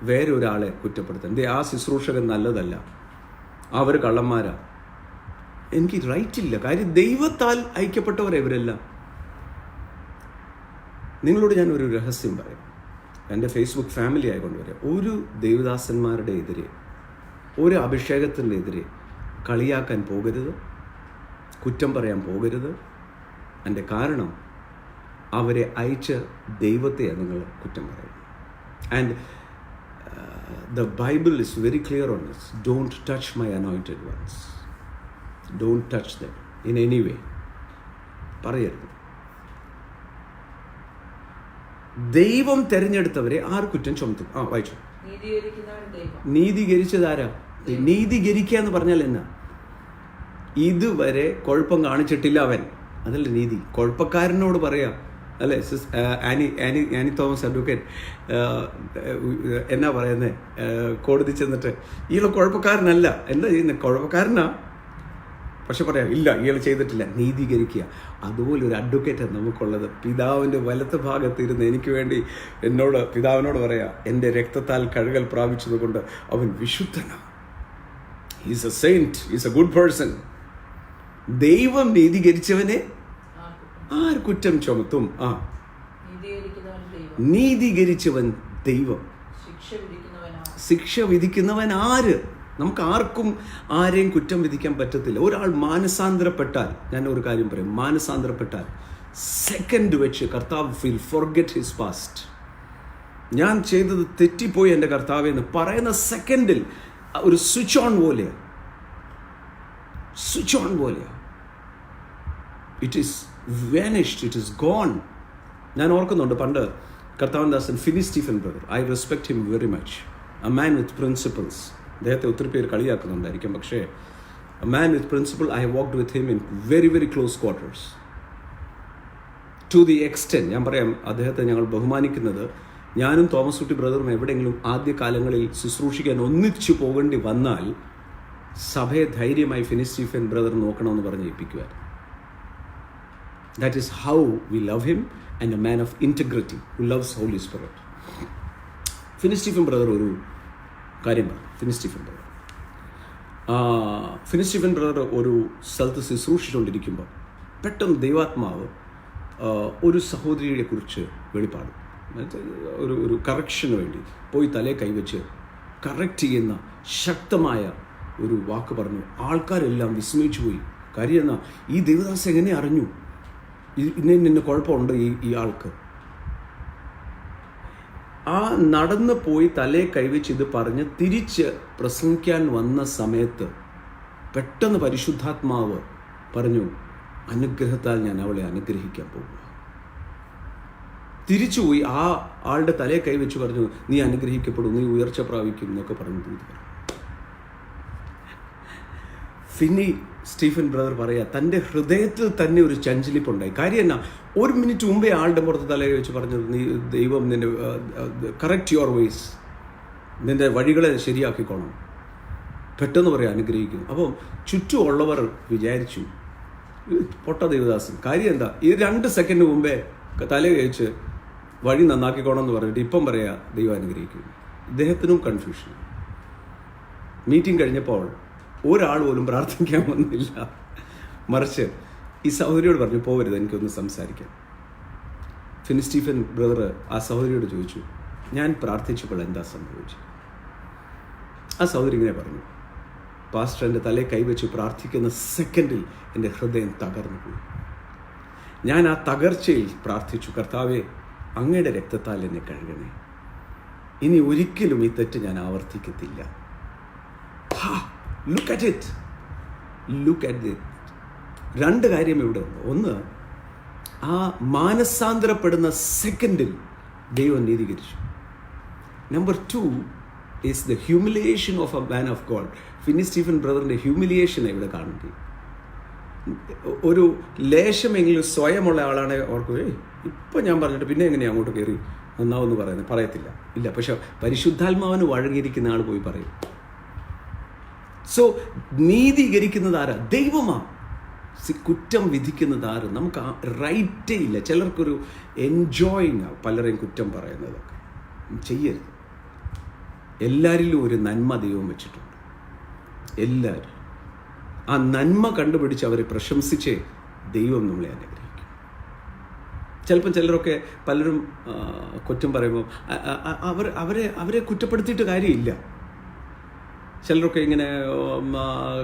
വേറെ ഒരാളെ കുറ്റപ്പെടുത്താൻ? ആ ശുശ്രൂഷകൻ നല്ലതല്ല, അവർ കള്ളന്മാരാ, എനിക്ക് റൈറ്റ് ഇല്ല. കാര്യം ദൈവത്താൽ ഐക്യപ്പെട്ടവരെ ഇവരെല്ലാം. നിങ്ങളോട് ഞാൻ ഒരു രഹസ്യം പറയാം. എൻ്റെ ഫേസ്ബുക്ക് ഫാമിലി ആയിക്കൊണ്ട് വരാം. ഒരു ദേവദാസന്മാരുടെ എതിരെ, ഒരു അഭിഷേകത്തിൻ്റെ എതിരെ കളിയാക്കാൻ പോകരുത്, കുറ്റം പറയാൻ പോകരുത്. എൻ്റെ കാരണം അവരെ അയച്ച ദൈവത്തെയാണ് നിങ്ങൾ കുറ്റം പറയുന്നത്. And the Bible is very clear on this. Don't touch my anointed ones. Don't touch them in any way. പറയരുത്. ദൈവം തെരഞ്ഞെടുത്തവരെ ആർ കുറ്റം ചുമത്തും? വായിച്ചു. നീതീകരിച്ചതാരാ? നീതീകരിക്കുക എന്ന് പറഞ്ഞാൽ എന്നാ? ഇതുവരെ കുഴപ്പം കാണിച്ചിട്ടില്ല അവൻ, അതല്ല നീതി. കുഴപ്പക്കാരനോട് പറയാ അല്ലേ? ആനി തോമസ് അഡ്വക്കേറ്റ് എന്നാ പറയുന്നത്, കോടതി ചെന്നിട്ട് ഇയാൾ കുഴപ്പക്കാരനല്ല, എന്താ ചെയ്യുന്നത്? കുഴപ്പക്കാരനാ, പക്ഷെ പറയാം ഇല്ല ഇയാൾ ചെയ്തിട്ടില്ല. നീതീകരിക്കുക. അതുപോലെ ഒരു അഡ്വക്കേറ്റാണ് നമുക്കുള്ളത്. പിതാവിൻ്റെ വലത്ത് ഭാഗത്തിരുന്ന് എനിക്ക് വേണ്ടി പിതാവിനോട് പറയാ, എൻ്റെ രക്തത്താൽ കഴുകൽ പ്രാപിച്ചതുകൊണ്ട് അവൻ വിശുദ്ധനാണ്. Is a saint, is a good person. ദൈവം നീതീകരിച്ചവനെ ആർ കുറ്റം ചുമത്തും? നീതീകരിച്ചവൻ ദൈവം. ശിക്ഷ വിധിക്കുന്നവൻ ആര്? നമുക്ക് ആർക്കും ആരെയും കുറ്റം വിധിക്കാൻ പറ്റത്തില്ല. ഒരാൾ മാനസാന്തരപ്പെട്ടാൽ, ഞാൻ ഒരു കാര്യം പറയും, മാനസാന്തരപ്പെട്ടാൽ സെക്കൻഡ് വെച്ച് കർത്താവ് ഫോർഗെറ്റ് ഹിസ് പാസ്റ്റ്. ഞാൻ ചെയ്തത് തെറ്റിപ്പോയി എൻ്റെ കർത്താവേ എന്ന് പറയുന്ന സെക്കൻഡിൽ ഒരു സ്വിച്ച് ഓൺ പോലെയാണ്. It is vanished, it is gone. ഞാൻ ഓർക്കുന്നുണ്ട് പണ്ട് കർത്താവൻ ദാസൻ Finny Stephen brother, I respect him very much. A man with principles. അദ്ദേഹത്തെ ഒത്തിരി പേര് കളിയാക്കുന്നുണ്ടായിരിക്കും, പക്ഷേ a man with principle. I walked with him in very very close quarters. To the extent ഞാൻ പറയാം, അദ്ദേഹത്തെ ഞങ്ങൾ ബഹുമാനിക്കുന്നത്, ഞാനും തോമസ് കുട്ടി ബ്രദറും എവിടെയെങ്കിലും ആദ്യ കാലങ്ങളിൽ ശുശ്രൂഷിക്കാൻ ഒന്നിച്ചു പോകേണ്ടി വന്നാൽ സഭയെ ധൈര്യമായി ഫിനി സ്റ്റീഫൻ ബ്രദർ നോക്കണമെന്ന് പറഞ്ഞ് ഏൽപ്പിക്കുമായിരുന്നു. That is how we love him, and a man of integrity who loves Holy Spirit. Finny Stephen brother ഒരു കാര്യം പറഞ്ഞു. ഫിനി സ്റ്റീഫൻ ബ്രദർ ഒരു സ്ഥലത്ത് ശുശ്രൂഷിച്ചുകൊണ്ടിരിക്കുമ്പോൾ പെട്ടെന്ന് ദൈവാത്മാവ് ഒരു സഹോദരിയെ കുറിച്ച് വെളിപ്പാടും, ഒരു കറക്ഷന് വേണ്ടി പോയി തലയെ കൈവച്ച് കറക്റ്റ് ചെയ്യുന്ന ശക്തമായ ഒരു വാക്ക് പറഞ്ഞു. ആൾക്കാരെല്ലാം വിസ്മയിച്ചു പോയി. കാര്യം എന്നാ, ഈ ദേവദാസ് എങ്ങനെ അറിഞ്ഞു ഇന്ന കുഴപ്പമുണ്ട് ഈ ആൾക്ക്? ആ നടന്നു പോയി തലയെ കൈവച്ച് ഇത് പറഞ്ഞ് തിരിച്ച് പ്രസംഗിക്കാൻ വന്ന സമയത്ത് പെട്ടെന്ന് പരിശുദ്ധാത്മാവ് പറഞ്ഞു, അനുഗ്രഹത്താൽ ഞാൻ അവളെ അനുഗ്രഹിക്കാൻ പോകുക. തിരിച്ചുപോയി ആ ആളുടെ തലയെ കൈവച്ച് പറഞ്ഞു, നീ അനുഗ്രഹിക്കപ്പെടും, നീ ഉയർച്ച പ്രാപിക്കും എന്നൊക്കെ പറഞ്ഞു. ഫിനി സ്റ്റീഫൻ ബ്രദർ പറയാ, തൻ്റെ ഹൃദയത്തിൽ തന്നെ ഒരു ചഞ്ചലിപ്പുണ്ടായി. കാര്യം എന്നാ, ഒരു മിനിറ്റ് മുമ്പേ ആളുടെ പുറത്ത് തലയിൽ വെച്ച് പറഞ്ഞത്, നീ ദൈവം നിന്റെ കറക്റ്റ് യുവർ വേസ്, നിന്റെ വഴികളെ ശരിയാക്കിക്കോണം. പെട്ടെന്ന് പറയാം അനുഗ്രഹിക്കുന്നു. അപ്പം ചുറ്റുമുള്ളവർ വിചാരിച്ചു പൊട്ട ദേവദാസൻ. കാര്യം എന്താ, ഈ 2 സെക്കൻഡ് മുമ്പേ തലയിൽ വെച്ച് വഴി നന്നാക്കിക്കോണം എന്ന് പറഞ്ഞിട്ട് ഇപ്പം പറയാ ദൈവം അനുഗ്രഹിക്കുന്നു. ഇദ്ദേഹത്തിനും കൺഫ്യൂഷൻ. മീറ്റിംഗ് കഴിഞ്ഞപ്പോൾ ഒരാൾ പോലും പ്രാർത്ഥിക്കാൻ വന്നില്ല. മറിച്ച് ഈ സഹോദരിയോട് പറഞ്ഞു, പോകരുത്, എനിക്കൊന്ന് സംസാരിക്കാം. ഫിനി സ്റ്റീഫൻ ബ്രദർ ആ സഹോദരിയോട് ചോദിച്ചു, ഞാൻ പ്രാർത്ഥിച്ചപ്പോൾ എന്താ സംഭവിച്ചു? ആ സഹോദരി ഇങ്ങനെ പറഞ്ഞു, പാസ്റ്റർ എൻ്റെ തലയെ കൈവച്ച് പ്രാർത്ഥിക്കുന്ന സെക്കൻഡിൽ എൻ്റെ ഹൃദയം തകർന്നു പോയി. ഞാൻ ആ തകർച്ചയിൽ പ്രാർത്ഥിച്ചു, കർത്താവേ, അങ്ങയുടെ രക്തത്താൽ എന്നെ കഴുകണേ, ഇനി ഒരിക്കലും ഈ തെറ്റ് ഞാൻ ആവർത്തിക്കത്തില്ല. Look at it. 2 കാര്യം ഇവിടെ ഉണ്ട്. ഒന്ന്, ആ മാനസാന്തരപ്പെടുന്ന സെക്കൻഡിൽ ദൈവം നീതീകരിച്ചു. Number 2, is the humiliation of a man of God. Finny Stephen ബ്രദറിൻ്റെ ഹ്യൂമിലിയേഷനെ ഇവിടെ കാണുന്നത്. ഒരു ലേശമെങ്കിലും സ്വയമുള്ള ആളാണ് ഓർക്കുക, ഇപ്പം ഞാൻ പറഞ്ഞിട്ട് പിന്നെ എങ്ങനെയാണ് അങ്ങോട്ട് കയറി നന്നാവെന്ന് പറയുന്നത്, പറയത്തില്ല. ഇല്ല, പക്ഷെ പരിശുദ്ധാത്മാവിന് വഴങ്ങിയിരിക്കുന്ന ആൾ പോയി പറയും. സോ നീതീകരിക്കുന്നത് ആരാ? ദൈവമാണ്. കുറ്റം വിധിക്കുന്നത് ആര്? നമുക്ക് റൈറ്റേ ഇല്ല. ചിലർക്കൊരു എൻജോയിങ് പലരെയും കുറ്റം പറയുന്നതൊക്കെ ചെയ്യരുത്. എല്ലാവരിലും ഒരു നന്മ ദൈവം വെച്ചിട്ടുണ്ട്. എല്ലാവരും ആ നന്മ കണ്ടുപിടിച്ച് അവരെ പ്രശംസിച്ച് ദൈവം നമ്മളെ അനുഗ്രഹിക്കും. ചിലപ്പം ചിലരൊക്കെ പലരും കുറ്റം പറയുമ്പോൾ അവരെ കുറ്റപ്പെടുത്തിയിട്ട് കാര്യമില്ല. ചിലരൊക്കെ ഇങ്ങനെ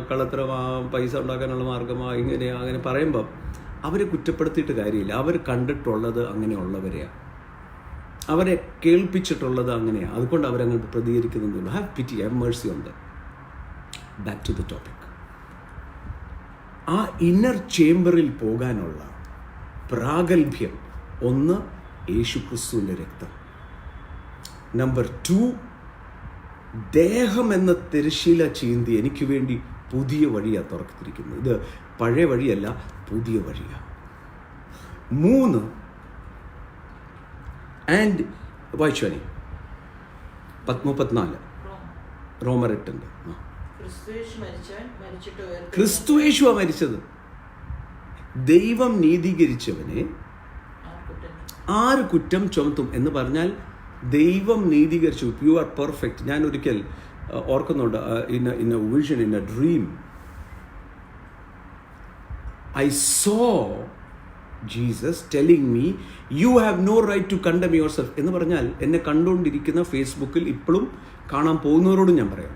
കള്ളത്തരം, പൈസ ഉണ്ടാക്കാനുള്ള മാർഗമാണ്, ഇങ്ങനെയാണ് അങ്ങനെ പറയുമ്പം അവരെ കുറ്റപ്പെടുത്തിയിട്ട് കാര്യമില്ല. അവർ കണ്ടിട്ടുള്ളത് അങ്ങനെയുള്ളവരെയാണ്, അവരെ കേൾപ്പിച്ചിട്ടുള്ളത് അങ്ങനെയാണ്. അതുകൊണ്ട് അവരങ്ങോട്ട് പ്രതികരിക്കുന്നുള്ളൂ. Have pity, have mercy on them. Back to the topic. ആ ഇന്നർ ചേംബറിൽ പോകാനുള്ള പ്രാഗൽഭ്യം, ഒന്ന് യേശുക്രിസ്തുവിൻ്റെ രക്തം. നമ്പർ 2, ദേഹം എന്ന തിരശ്ശീല ചീന്തി എനിക്ക് വേണ്ടി പുതിയ വഴിയാണ് തുറക്കിയിരിക്കുന്നത്. ഇത് പഴയ വഴിയല്ല, പുതിയ വഴിയാണ്. 3, ആൻഡ് വായിച്ചാലേ 34 റോമർ 8. ക്രിസ്തുയേശുവാ മരിച്ചത്. ദൈവം നീതീകരിച്ചവനെ ആര് കുറ്റം ചുമത്തും എന്ന് പറഞ്ഞാൽ ദൈവം നീതീകരിച്ചു. You are perfect. ഞാൻ ഒരിക്കൽ ഓർക്കുന്നുണ്ട്, in a vision, in a dream, I saw Jesus telling me you have no right to condemn yourself എന്ന് പറഞ്ഞാൽ എന്നെ കണ്ടുകൊണ്ടിരിക്കുന്ന ഫേസ്ബുക്കിൽ ഇപ്പോഴും കാണാൻ പോകുന്നവരോടും ഞാൻ പറയാം,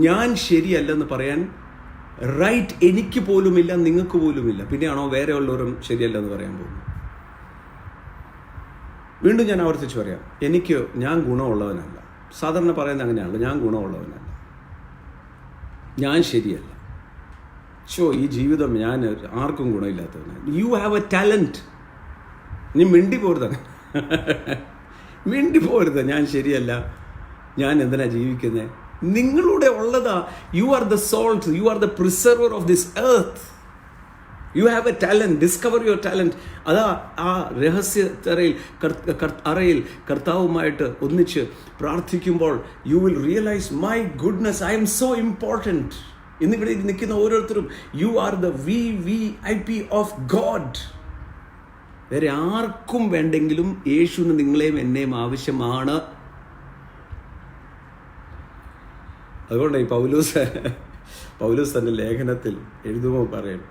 ഞാൻ ശരിയല്ലെന്ന് പറയാൻ റൈറ്റ് എനിക്ക് പോലുമില്ല, നിങ്ങൾക്ക് പോലുമില്ല. പിന്നെയാണോ വേറെ ഉള്ളവരും ശരിയല്ലെന്ന് പറയാൻ പോകുന്നു? വീണ്ടും ഞാൻ ആവർത്തിച്ച് പറയാം, ഞാൻ ഗുണമുള്ളവനല്ല. സാധാരണ പറയുന്നത് അങ്ങനെയാണല്ലോ, ഞാൻ ഗുണമുള്ളവനല്ല, ഞാൻ ശരിയല്ല, ഈ ജീവിതം ഞാൻ ആർക്കും ഗുണമില്ലാത്തവനാണ്. You have a talent. നീ മിണ്ടി പോരുത്, ഞാൻ ശരിയല്ല, ഞാൻ എന്തിനാ ജീവിക്കുന്നത്? നിങ്ങളുടെ ഉള്ളതാ. You are the salt, you are the preserver of this earth. U have a talent, discover your talent. അതാ ആ രഹസ്യ അറയിൽ കർത്താവുമായിട്ട് ഒന്നിച്ച് പ്രാർത്ഥിക്കുമ്പോൾ you will realise my goodness, I M so important. ഇന്നിവിടെ നിൽക്കുന്ന ഓരോരുത്തരും you are the VIP of God. വേറെ ആർക്കും വേണ്ടെങ്കിലും യേശുവിന് നിങ്ങളെയും എന്നെയും ആവശ്യമാണ്. അതുകൊണ്ട് ഈ പൗലോസ് തന്റെ ലേഖനത്തിൽ എഴുതുമ്പോൾ പറയും,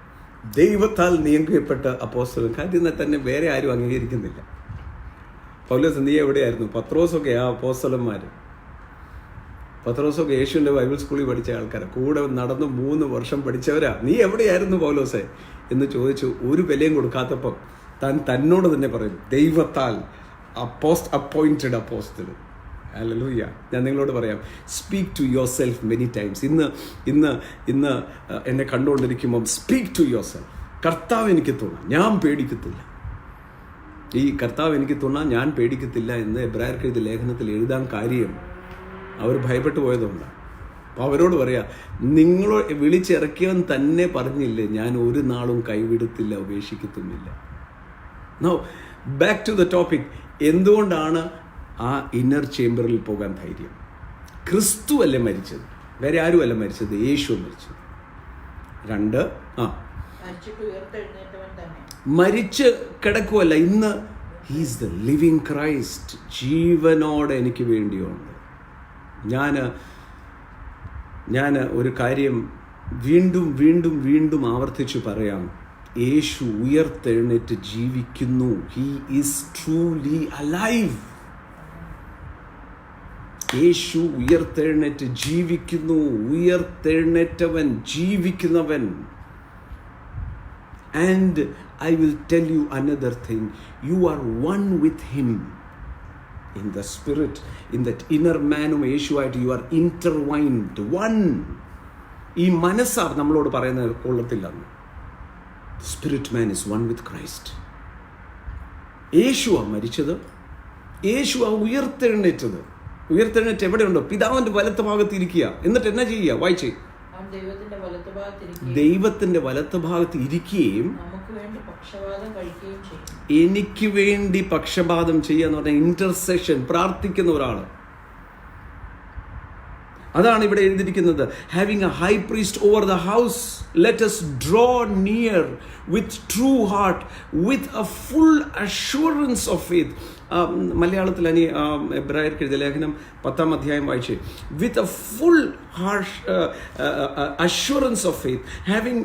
ദൈവത്താൽ നിയന്ത്രിക്കപ്പെട്ട അപ്പോസ്തലൻ. കാര്യം തന്നെ വേറെ ആരും അംഗീകരിക്കുന്നില്ല. പൗലോസ് നീ എവിടെയായിരുന്നു? പത്രോസൊക്കെ ആ അപ്പോസ്തലന്മാർ. പത്രോസൊക്കെ യേശുവിൻ്റെ ബൈബിൾ സ്കൂളിൽ പഠിച്ച ആൾക്കാരാണ്, കൂടെ നടന്ന് 3 വർഷം പഠിച്ചവരാ. നീ എവിടെയായിരുന്നു പൗലോസെ എന്ന് ചോദിച്ചു. ഒരു വിലയും കൊടുക്കാത്തപ്പം തന്നോട് തന്നെ പറയും, ദൈവത്താൽ അപ്പോയിന്റഡ് അപ്പോസ്തലൻ. ഹല്ലേലൂയ. ഞാൻ നിങ്ങളോട് പറയാം, speak to yourself many times. ഇന്ന് എന്നെ കണ്ടുകൊണ്ടിരിക്കുമ്പം സ്പീക്ക് ടു യുവർ സെൽഫ്. കർത്താവ് എനിക്ക് തുണ, ഞാൻ പേടിക്കത്തില്ല. ഈ കർത്താവ് എനിക്ക് തുണ, ഞാൻ പേടിക്കത്തില്ല എന്ന് എബ്രായർക്ക് എഴുതിയ ലേഖനത്തിൽ എഴുതാൻ കാര്യം അവർ ഭയപ്പെട്ടു പോയതുകൊണ്ടാണ്. അപ്പോൾ അവരോട് പറയാ, നിങ്ങളോ വിളിച്ചിറക്കിയവൻ തന്നെ പറഞ്ഞില്ലേ, ഞാൻ ഒരു നാളും കൈവിടത്തില്ല, ഉപേക്ഷിക്കത്തുമില്ല. Now back to the topic. എന്തുകൊണ്ടാണ് ആ ഇന്നർ ചേംബറിൽ പോകാൻ ധൈര്യം? ക്രിസ്തു അല്ലേ മരിച്ചത്, വേറെ ആരും അല്ല മരിച്ചത്, യേശു മരിച്ചത്. 2, മരിച്ച് കിടക്കുമല്ല, ഇന്ന് ഹീസ് ദ ലിവിങ് ക്രൈസ്റ്റ്. ജീവനോടെ എനിക്ക് വേണ്ടിയുണ്ട്. ഞാൻ ഒരു കാര്യം വീണ്ടും വീണ്ടും വീണ്ടും ആവർത്തിച്ച് പറയാം, യേശു ഉയർത്തെഴുന്നേറ്റ് ജീവിക്കുന്നു. He is truly alive. Yesu ഉയർത്തെഴുന്നേറ്റ് ജീവിക്കുന്നു. ഉയർത്തെഴുന്നേറ്റവൻ ജീവിക്കുന്നവൻ. And I will tell you another thing, you are one with him in the spirit, in that inner manum യേശുവായിട്ട് you are intertwined, one. ഈ മനസ്സാർ നമ്മളോട് പറയുന്നത് കൊള്ളത്തില്ല. Spirit man is one with Christ. യേശുവാ മരിച്ചത്, യേശുവാ ഉയർത്തെഴുന്നേറ്റത്. ഉയർത്തെഴുന്നേറ്റ് എവിടെയുണ്ടോ? പിതാവിന്റെ വലത്ത് ഭാഗത്ത് ഇരിക്കുക. എന്നിട്ട് എന്നാ ചെയ്യുക? വായിച്ചേ. ദൈവത്തിന്റെ വലത്ത് ഭാഗത്ത് ഇരിക്കുകയും എനിക്ക് വേണ്ടി പക്ഷപാതം ചെയ്യുക എന്ന് പറഞ്ഞാൽ ഇന്റർസെഷൻ, പ്രാർത്ഥിക്കുന്ന ഒരാള്. അതാണ് ഇവിടെ എഴുതിയിരിക്കുന്നത്. Having a high priest over the house, let us draw near with true heart, with a full assurance of faith. മലയാളത്തിൽ എബ്രായർക്ക് എഴുതിയ ലേഖനം 10-ാം അധ്യായം വായിച്ച്, with a full assurance of faith, having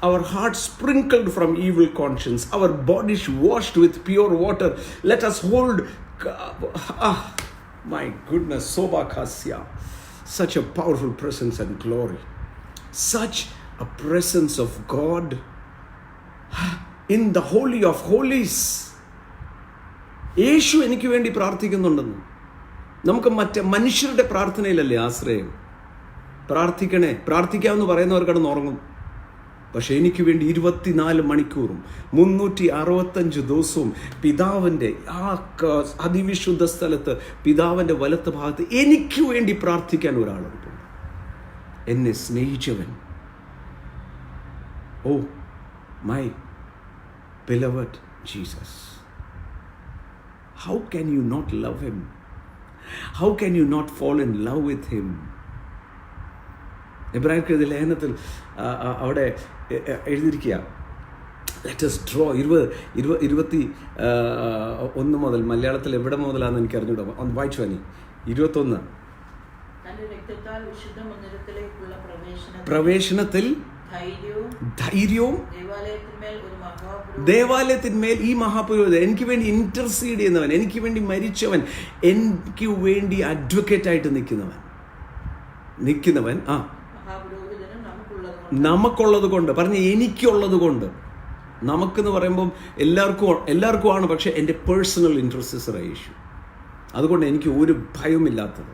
our hearts sprinkled from evil conscience, our bodies washed with pure water, let us hold my goodness, Sobakasya. Such a powerful presence and glory. Such a presence of God in the Holy of Holies. യേശു എനിക്ക് വേണ്ടി പ്രാർത്ഥിക്കുന്നുണ്ടെന്ന്. നമുക്ക് മറ്റേ മനുഷ്യരുടെ പ്രാർത്ഥനയിലല്ലേ ആശ്രയം? പ്രാർത്ഥിക്കാമെന്ന് പറയുന്നവർ കിടന്നുറങ്ങും. പക്ഷെ എനിക്ക് വേണ്ടി 24 മണിക്കൂറും 365 ദിവസവും പിതാവിൻ്റെ അതിവിശുദ്ധ സ്ഥലത്ത് പിതാവിൻ്റെ വലത്ത് ഭാഗത്ത് എനിക്ക് വേണ്ടി പ്രാർത്ഥിക്കാൻ ഒരാളുണ്ട്. എന്നെ സ്നേഹിച്ചവൻ. Oh my beloved Jesus, how can you not love him? How can you not fall in love with him? എബ്രായർക്ക് ലേഖനത്തിൽ അവിടെ എഴുതിയിരിക്കുക, ലെറ്റ് us draw 21 മുതൽ, മലയാളത്തിൽ എവിടെ മുതലാണെന്ന് എനിക്ക് അറിഞ്ഞൂടാ, ഒന്ന് വായിച്ചു വന്നി. 21 പ്രവേശനത്തിൽ ധൈര്യവും ദേവാലയത്തിന്മേൽ ഈ മഹാപുരോഹിതൻ, എനിക്ക് വേണ്ടി ഇന്റർസീഡ് ചെയ്യുന്നവൻ, എനിക്ക് വേണ്ടി മരിച്ചവൻ, എനിക്ക് വേണ്ടി അഡ്വക്കേറ്റായിട്ട് നിൽക്കുന്നവൻ നമുക്കുള്ളത് കൊണ്ട്, പറഞ്ഞ എനിക്കുള്ളത് കൊണ്ട്. നമുക്കെന്ന് പറയുമ്പം എല്ലാവർക്കും ആണ്, പക്ഷെ എൻ്റെ പേഴ്സണൽ ഇൻട്രസ്റ്റർ യേശു. അതുകൊണ്ട് എനിക്ക് ഒരു ഭയമില്ലാത്തത്.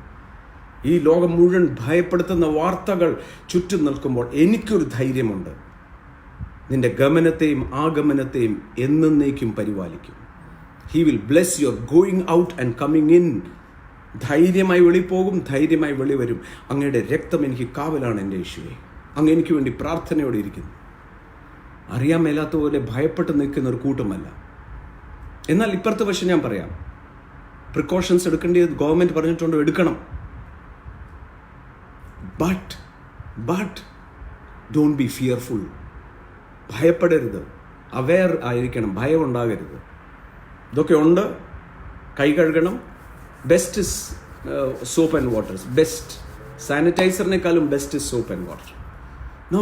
ഈ ലോകം മുഴുവൻ ഭയപ്പെടുത്തുന്ന വാർത്തകൾ ചുറ്റും നിൽക്കുമ്പോൾ എനിക്കൊരു ധൈര്യമുണ്ട്. നിന്റെ ഗമനത്തെയും ആഗമനത്തെയും എന്നേക്കും പരിപാലിക്കും. He will bless your going out and coming in. ധൈര്യമായി വെളിപ്പോകും, ധൈര്യമായി വെളിവരും. അങ്ങയുടെ രക്തം എനിക്ക് കാവലാണ് എൻ്റെ യേശുവേ. അങ്ങ് എനിക്ക് വേണ്ടി പ്രാർത്ഥനയോടെ ഇരിക്കുന്നു. അറിയാൻ മേലാത്ത പോലെ ഭയപ്പെട്ട് നിൽക്കുന്ന ഒരു കൂട്ടമല്ല. എന്നാൽ ഇപ്പുറത്തെ വശം ഞാൻ പറയാം, പ്രിക്കോഷൻസ് എടുക്കേണ്ടത് ഗവൺമെൻറ് പറഞ്ഞിട്ടുണ്ട്, എടുക്കണം. But don't be fearful. ഭയപ്പെടരുത്, അവെയർ ആയിരിക്കണം, ഭയം ഉണ്ടാകരുത്. ഇതൊക്കെ ഉണ്ട്. കൈ കഴുകണം. Best is soap and water. Best സാനിറ്റൈസറിനേക്കാളും best is soap and water. No,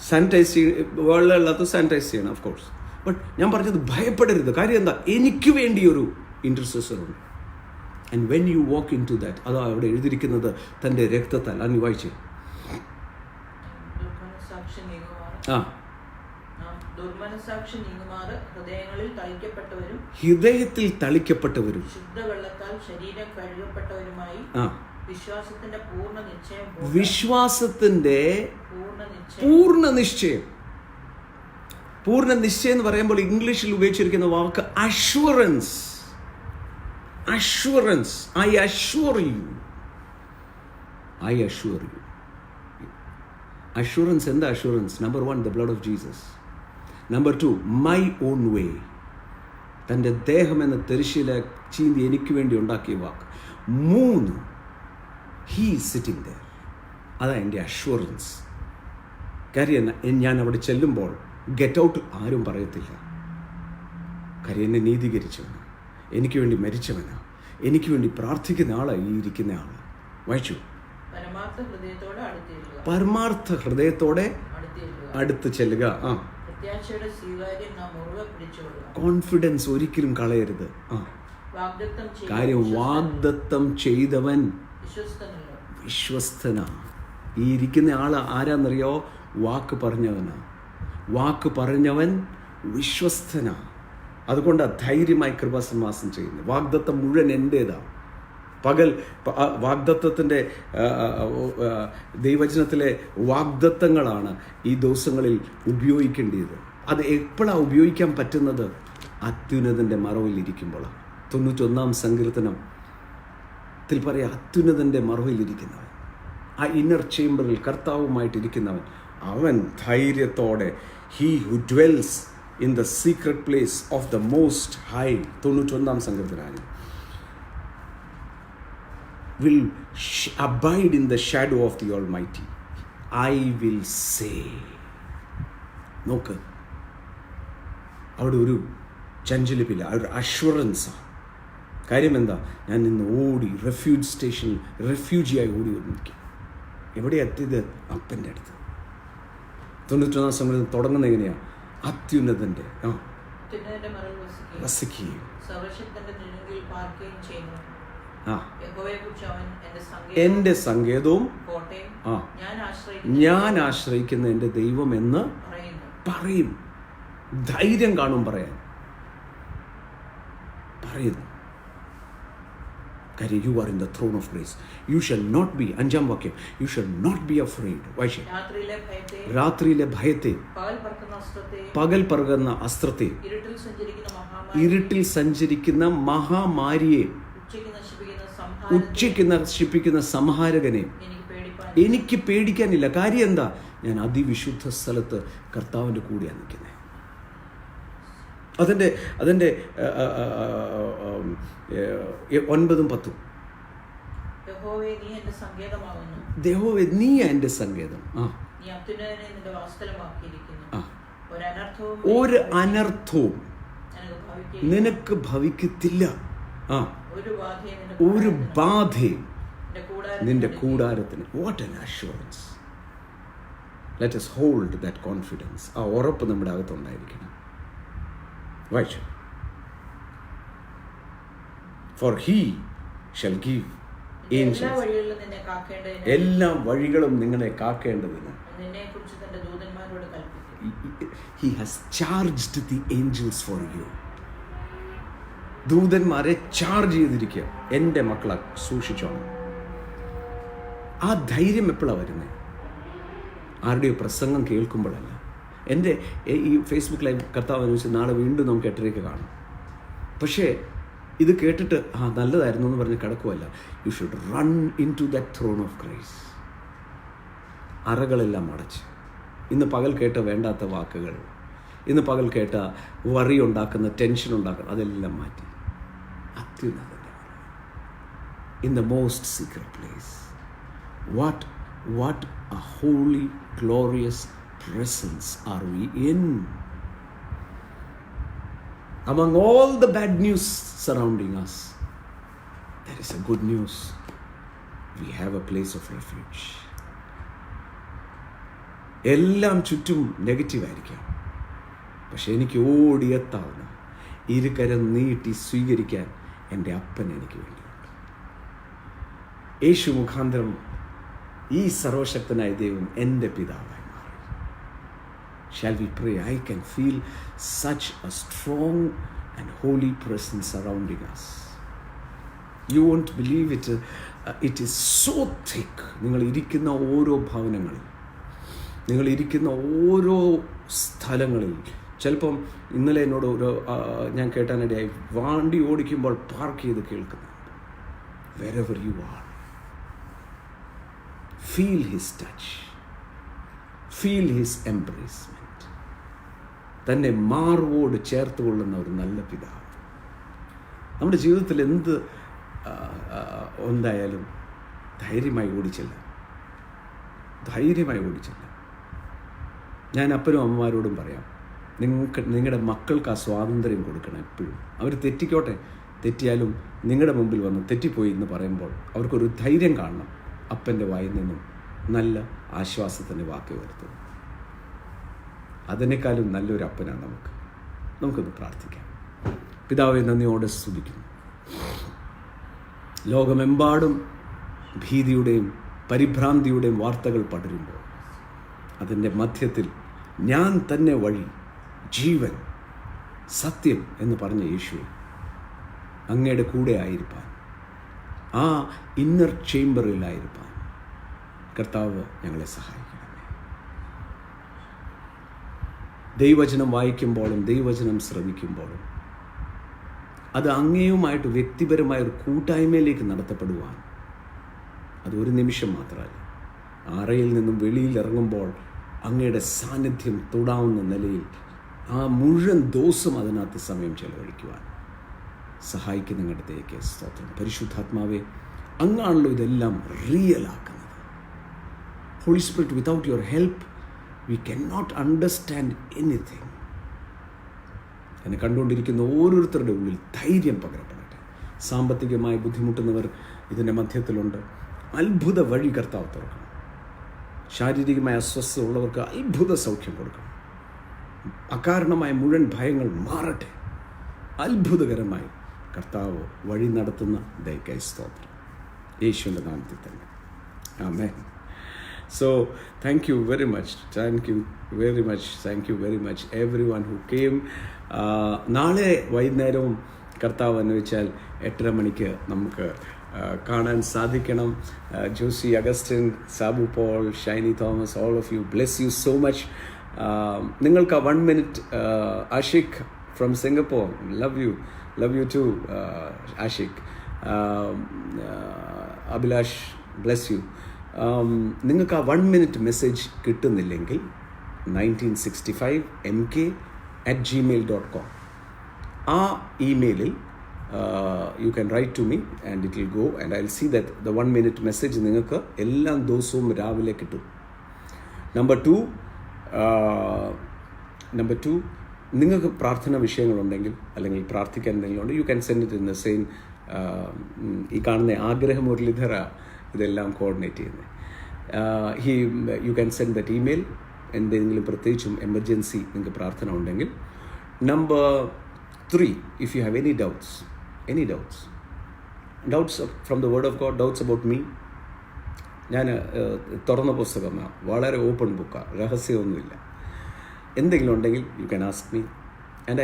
sanitise വെള്ളമില്ലാത്ത സാനിറ്റൈസ് ചെയ്യണം, ഓഫ് കോഴ്സ്. ബട്ട് ഞാൻ പറഞ്ഞത് ഭയപ്പെടരുത്. കാര്യം എന്താ? എനിക്ക് വേണ്ടി ഒരു ഇൻ്റർസെസറുണ്ട്. And when you walk into that, അതാ അവിടെ എഴുതിയിരിക്കുന്നത്, തൻ്റെ രക്തത്താൽ. അത് നീ വായിച്ചേ. ഹൃദയത്തിൽ തളിക്കപ്പെട്ടവരും വിശ്വാസത്തിന്റെ പൂർണ്ണ നിശ്ചയം. പൂർണ്ണ നിശ്ചയം എന്ന് പറയുമ്പോൾ ഇംഗ്ലീഷിൽ ഉപയോഗിച്ചിരിക്കുന്ന വാക്ക് assurance. Assurance. I assure you. Assurance. എന്താ assurance? Number 1, the blood of Jesus. Number 2, my own way. തൻ്റെ ദേഹം എന്ന തെരിശില ചീന്തി എനിക്ക് വേണ്ടി ഉണ്ടാക്കിയ വാക്ക്. 3, ഹീ ഈസ് സിറ്റിംഗ് ദെയർ. അതാ എൻ്റെ അഷ്വറൻസ്. കാര്യം ഞാൻ അവിടെ ചെല്ലുമ്പോൾ ഗെറ്റ് ഔട്ട് ആരും പറയത്തില്ല. കാര്യം എന്നെ നീതീകരിച്ചവനാണ്, എനിക്ക് വേണ്ടി മരിച്ചവനാണ്, എനിക്ക് വേണ്ടി പ്രാർത്ഥിക്കുന്ന ആളാണ് ഈ ഇരിക്കുന്ന ആൾ. വായിച്ചു. പരമാർത്ഥ ഹൃദയത്തോടെ അടുത്ത് ചെല്ലുക. കോൺഫിഡൻസ് ഒരിക്കലും കളയരുത്. കാര്യം വാഗ്ദത്തം ചെയ്തവൻ വിശ്വസ്തനാ. ഈ ഇരിക്കുന്ന ആൾ ആരാന്നറിയോ? വാക്ക് പറഞ്ഞവൻ വിശ്വസ്തനാ. അതുകൊണ്ടാണ് ധൈര്യമായി കൃപാസമാസം ചെയ്യുന്നത്. വാഗ്ദത്തം മുഴുവൻ എൻ്റേതാണ്. വാഗ്ദത്തത്തിൻ്റെ ദൈവവചനത്തിലെ വാഗ്ദത്തങ്ങളാണ് ഈ ദിവസങ്ങളിൽ ഉപയോഗിക്കേണ്ടത്. അത് എപ്പോഴാണ് ഉപയോഗിക്കാൻ പറ്റുന്നത്? അത്യുന്നതൻ്റെ മറവിൽ ഇരിക്കുമ്പോഴാണ്. 91-ാം സങ്കീർത്തനം പറയാം, അത്യുന്നതൻ്റെ മറവിലിരിക്കുന്നവൻ, ആ ഇന്നർ ചേംബറിൽ കർത്താവുമായിട്ടിരിക്കുന്നവൻ, അവൻ ധൈര്യത്തോടെ he who dwells in the secret place of the most high 91-ാം സങ്കീർത്തനം will abide in the shadow of the Almighty. I will say. നോക്ക്, അവിടെ ഒരു ചഞ്ചലിപ്പില്ല, ഒരു അഷ്വറൻസാണ്. കാര്യം എന്താ? ഞാൻ ഇന്ന് ഓടി റെഫ്യൂജ് സ്റ്റേഷനിൽ റെഫ്യൂജിയായി ഓടി നിൽക്കുക. എവിടെ എത്തിയത്? അപ്പൻ്റെ അടുത്ത്. 91-ാം സങ്കീർത്തനം തുടങ്ങുന്നത് എങ്ങനെയാണ്? അത്യുന്നതൻ്റെ വസിക്കുകയും എൻ്റെ സങ്കേതവും ഞാൻ ആശ്രയിക്കുന്ന എൻ്റെ ദൈവം എന്ന് പറയും. ധൈര്യം കാണും പറയാൻ പറയുന്നു. കാര്യം you are in the throne of grace. You shall not be, 5-ാം വാക്യം, you shall not be afraid. വായിച്ചേ. രാത്രിയിലെ ഭയത്തെ, പകൽ പറക്കുന്ന അസ്ത്രത്തെ, ഇരുട്ടിൽ സഞ്ചരിക്കുന്ന മഹാമാരിയെ, ഉച്ചയ്ക്ക് നശിപ്പിക്കുന്ന സംഹാരകനെ എനിക്ക് പേടിക്കാനില്ല. കാര്യം എന്താ? ഞാൻ അതിവിശുദ്ധ സ്ഥലത്ത് കർത്താവിൻ്റെ കൂടെയാണ് നിൽക്കുന്നത്. അതിൻ്റെ 9-10 യഹോവേ നീ എൻ്റെ സങ്കേതം, ഒരു അനർത്ഥവും നിനക്ക് ഭവിക്കത്തില്ല, ഒരു ബാധയും നിന്റെ കൂടാരത്തിന്. What an assurance. Let us hold that confidence. ആ ഉറപ്പ് നമ്മുടെ അകത്തുണ്ടായിരിക്കണം. വായിച്ചു. For he shall give angels. എല്ലാ വഴികളും നിങ്ങളെ കാക്കേണ്ടതിന് he has charged the angels for you. ദൂതന്മാരെ ചാർജ് ചെയ്തിരിക്കുക. എൻ്റെ മക്കളെ സൂക്ഷിച്ചോണം. ആ ധൈര്യം എപ്പോഴാണ് വരുന്നത്? ആരുടെയോ പ്രസംഗം കേൾക്കുമ്പോഴല്ല. എൻ്റെ ഈ ഫേസ്ബുക്ക് ലൈവ് കർത്താവ് അനുവദിച്ച് നാളെ വീണ്ടും നമുക്ക് 8:30 കാണും. പക്ഷേ ഇത് കേട്ടിട്ട് നല്ലതായിരുന്നു എന്ന് പറഞ്ഞ് കിടക്കുമല്ല. You should run into that throne of grace. അറകളെല്ലാം അടച്ച്, ഇന്ന് പകൽ കേട്ട വേണ്ടാത്ത വാക്കുകൾ, ഇന്ന് പകൽ കേട്ട വറി ഉണ്ടാക്കുന്ന, ടെൻഷൻ ഉണ്ടാക്കുന്ന, അതെല്ലാം മാറ്റി അത്യുന്നതൻ്റെ in the most secret place. What a holy glorious presence are we in? Among all the bad news surrounding us, there is a good news. We have a place of refuge. എല്ലാം ചുറ്റും നെഗറ്റീവായിരിക്കാം, പക്ഷെ എനിക്ക് ഓടിയെത്താവുന്ന, ഇരുകരം നീട്ടി സ്വീകരിക്കാൻ എൻ്റെ അപ്പൻ എനിക്ക് വേണ്ടിയുണ്ട്. യേശു മുഖാന്തരം ഈ സർവശക്തനായ ദൈവം എൻ്റെ പിതാവായി മാറി. Shall we pray? I can feel such a strong and holy presence surrounding us. You won't believe it. It is so thick. നിങ്ങൾ ഇരിക്കുന്ന ഓരോ ഭവനങ്ങളിൽ, നിങ്ങൾ ഇരിക്കുന്ന ഓരോ സ്ഥലങ്ങളിൽ, ചിലപ്പം ഇന്നലെ എന്നോട് ഞാൻ കേട്ടാനിടയായി, വണ്ടി ഓടിക്കുമ്പോൾ പാർക്ക് ചെയ്ത് കേൾക്കുന്നുണ്ട്. Wherever you are, feel his touch, feel his embracement. തന്നെ മാർവോട് ചേർത്ത് കൊള്ളുന്ന ഒരു നല്ല പിതാവ്. നമ്മുടെ ജീവിതത്തിൽ എന്ത് എന്തായാലും ധൈര്യമായി ഓടിച്ചില്ല. ഞാൻ അപ്പനും അമ്മമാരോടും പറയാം, നിങ്ങളുടെ മക്കൾക്ക് ആ സ്വാതന്ത്ര്യം കൊടുക്കണം എപ്പോഴും. അവർ തെറ്റിക്കോട്ടെ, തെറ്റിയാലും നിങ്ങളുടെ മുമ്പിൽ വന്ന് തെറ്റിപ്പോയി എന്ന് പറയുമ്പോൾ അവർക്കൊരു ധൈര്യം കാണണം. അപ്പൻ്റെ വായിൽ നിന്നും നല്ല ആശ്വാസത്തിൻ്റെ വാക്ക് വരുത്തുന്നു. അതിനേക്കാളും നല്ലൊരു അപ്പനാണ് നമുക്കൊന്ന് പ്രാർത്ഥിക്കാം. പിതാവെ, നന്ദിയോടെ സ്തുതിക്കുന്നു. ലോകമെമ്പാടും ഭീതിയുടെയും പരിഭ്രാന്തിയുടെയും വാർത്തകൾ പടരുമ്പോൾ അതിൻ്റെ മധ്യത്തിൽ ഞാൻ തന്നെ വഴി, ജീവൻ, സത്യം എന്ന് പറഞ്ഞ യേശുവെ, അങ്ങയുടെ കൂടെ ആയിരിക്കാൻ, ആ ഇന്നർ ചേംബറിലായിരിക്കാൻ കർത്താവ് ഞങ്ങളെ സഹായിക്കണമേ. ദൈവവചനം വായിക്കുമ്പോഴും ദൈവവചനം ശ്രവിക്കുമ്പോഴും അത് അങ്ങയുമായിട്ട് വ്യക്തിപരമായ ഒരു കൂട്ടായ്മയിലേക്ക് നടത്തപ്പെടുവാൻ. അത് ഒരു നിമിഷം മാത്രമല്ല, അറയിൽ നിന്നും വെളിയിൽ ഇറങ്ങുമ്പോൾ അങ്ങയുടെ സാന്നിധ്യം തൊടാവുന്ന നിലയിൽ ആ മുഴുവൻ ദിവസം അതിനകത്ത് സമയം ചെലവഴിക്കുവാൻ സഹായിക്കുന്ന നിങ്ങളുടെയൊക്കെ സ്തോത്രം. പരിശുദ്ധാത്മാവെ, അങ്ങാണല്ലോ ഇതെല്ലാം റിയൽ ആക്കുന്നത്. Holy spirit, without your help we can not understand anything. എന്നെ കണ്ടുകൊണ്ടിരിക്കുന്ന ഓരോരുത്തരുടെ ഉള്ളിൽ ധൈര്യം പകരപ്പെടട്ടെ. സാമ്പത്തികമായി ബുദ്ധിമുട്ടുന്നവർ ഇതിൻ്റെ മധ്യത്തിലുണ്ട്. അത്ഭുത വഴി കർത്താവ് തുറക്കണം. ശാരീരികമായ അസ്വസ്ഥത ഉള്ളവർക്ക് അത്ഭുത സൗഖ്യം കൊടുക്കണം. അകാരണമായ മുഴുവൻ ഭയങ്ങൾ മാറട്ടെ. അത്ഭുതകരമായി കർത്താവ് വഴി നടത്തുന്ന ദയക്കായി സ്തോത്രം. യേശുവിൻ്റെ നാമത്തിൽ തന്നെ ആമേൻ. So thank you very much everyone who came. നാളെ വൈകുന്നേരവും കർത്താവ് എന്ന് വെച്ചാൽ 8:30 മണിക്ക് നമുക്ക് കാണാൻ സാധിക്കണം. Josy Augustine, Sabu Paul, Shiny Thomas, all of you, bless you so much. നിങ്ങൾക്ക് 1 minute, Ashiq from Singapore, love you too, Ashiq. Abhilash, bless you. നിങ്ങൾക്ക് ആ 1 minute മെസ്സേജ് കിട്ടുന്നില്ലെങ്കിൽ 1965mk@gmail.com ആ ഇമെയിലിൽ you can write to me and it will go and I will see that the 1 minute message നിങ്ങൾക്ക് എല്ലാ ദിവസവും രാവിലെ കിട്ടും. നമ്പർ ടു, നിങ്ങൾക്ക് പ്രാർത്ഥന വിഷയങ്ങളുണ്ടെങ്കിൽ അല്ലെങ്കിൽ പ്രാർത്ഥിക്കാൻ എന്തെങ്കിലും ഉണ്ട്, U can send it in the same. ഈ കാണുന്ന ആഗ്രഹം മുരളീധര ഇതെല്ലാം കോർഡിനേറ്റ് ചെയ്യുന്നത്. U can send that email. എന്തെങ്കിലും പ്രത്യേകിച്ചും എമർജൻസി നിങ്ങൾക്ക് പ്രാർത്ഥന ഉണ്ടെങ്കിൽ. Number 3, if you have any doubts from the word of God, doubts about me, ഞാൻ തുറന്ന പുസ്തകമാണ്, വളരെ ഓപ്പൺ ബുക്കാണ്, രഹസ്യമൊന്നുമില്ല. എന്തെങ്കിലും ഉണ്ടെങ്കിൽ you can ask me and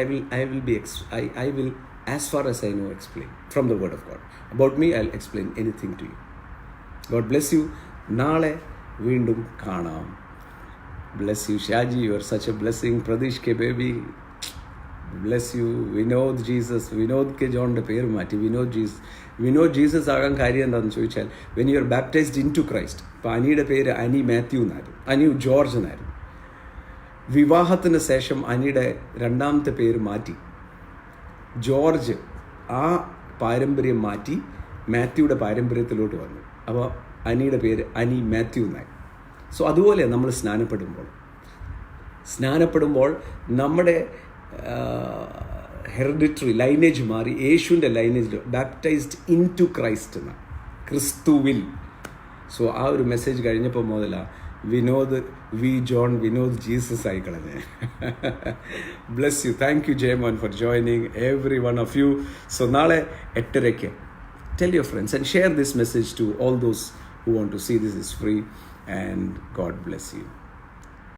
I will as far as I know explain from the word of God. About me, I'll explain anything to you. God bless you. നാളെ വീണ്ടും കാണാം. Bless you, Shaji, you are such a blessing. Pradesh ke baby, bless you. Vinod K ജോണിൻ്റെ പേര് മാറ്റി Vinod Jesus ആകാൻ കാര്യം എന്താണെന്ന് ചോദിച്ചാൽ, when you are baptised into Christ. ഇപ്പോൾ അനിയുടെ പേര് അനി മാത്യു എന്നായിരുന്നു, അനി ജോർജ് എന്നായിരുന്നു. വിവാഹത്തിന് ശേഷം അനിയുടെ രണ്ടാമത്തെ പേര് മാറ്റി, ജോർജ് ആ പാരമ്പര്യം മാറ്റി മാത്യുയുടെ പാരമ്പര്യത്തിലോട്ട് വന്നു. അപ്പോൾ അനിയുടെ പേര് അനി മാത്യു എന്നായി. സോ അതുപോലെ നമ്മൾ സ്നാനപ്പെടുമ്പോൾ നമ്മുടെ ഹെറിഡിറ്ററി ലൈനേജ് മാറി യേശുവിൻ്റെ ലൈനേജിൽ ബാപ്റ്റൈസ്ഡ് ഇൻ ടു ക്രൈസ്റ്റ് എന്ന ക്രിസ്തുവിൽ. സോ ആ ഒരു മെസ്സേജ് കഴിഞ്ഞപ്പോൾ മുതലാണ് വിനോദ് ജീസസ് ആയി കളഞ്ഞേ. Bless you. Thank you Jayamon for joining every one of you. So നാളെ 8:30 tell your friends and share this message to all those who want to see. This is free and God bless you.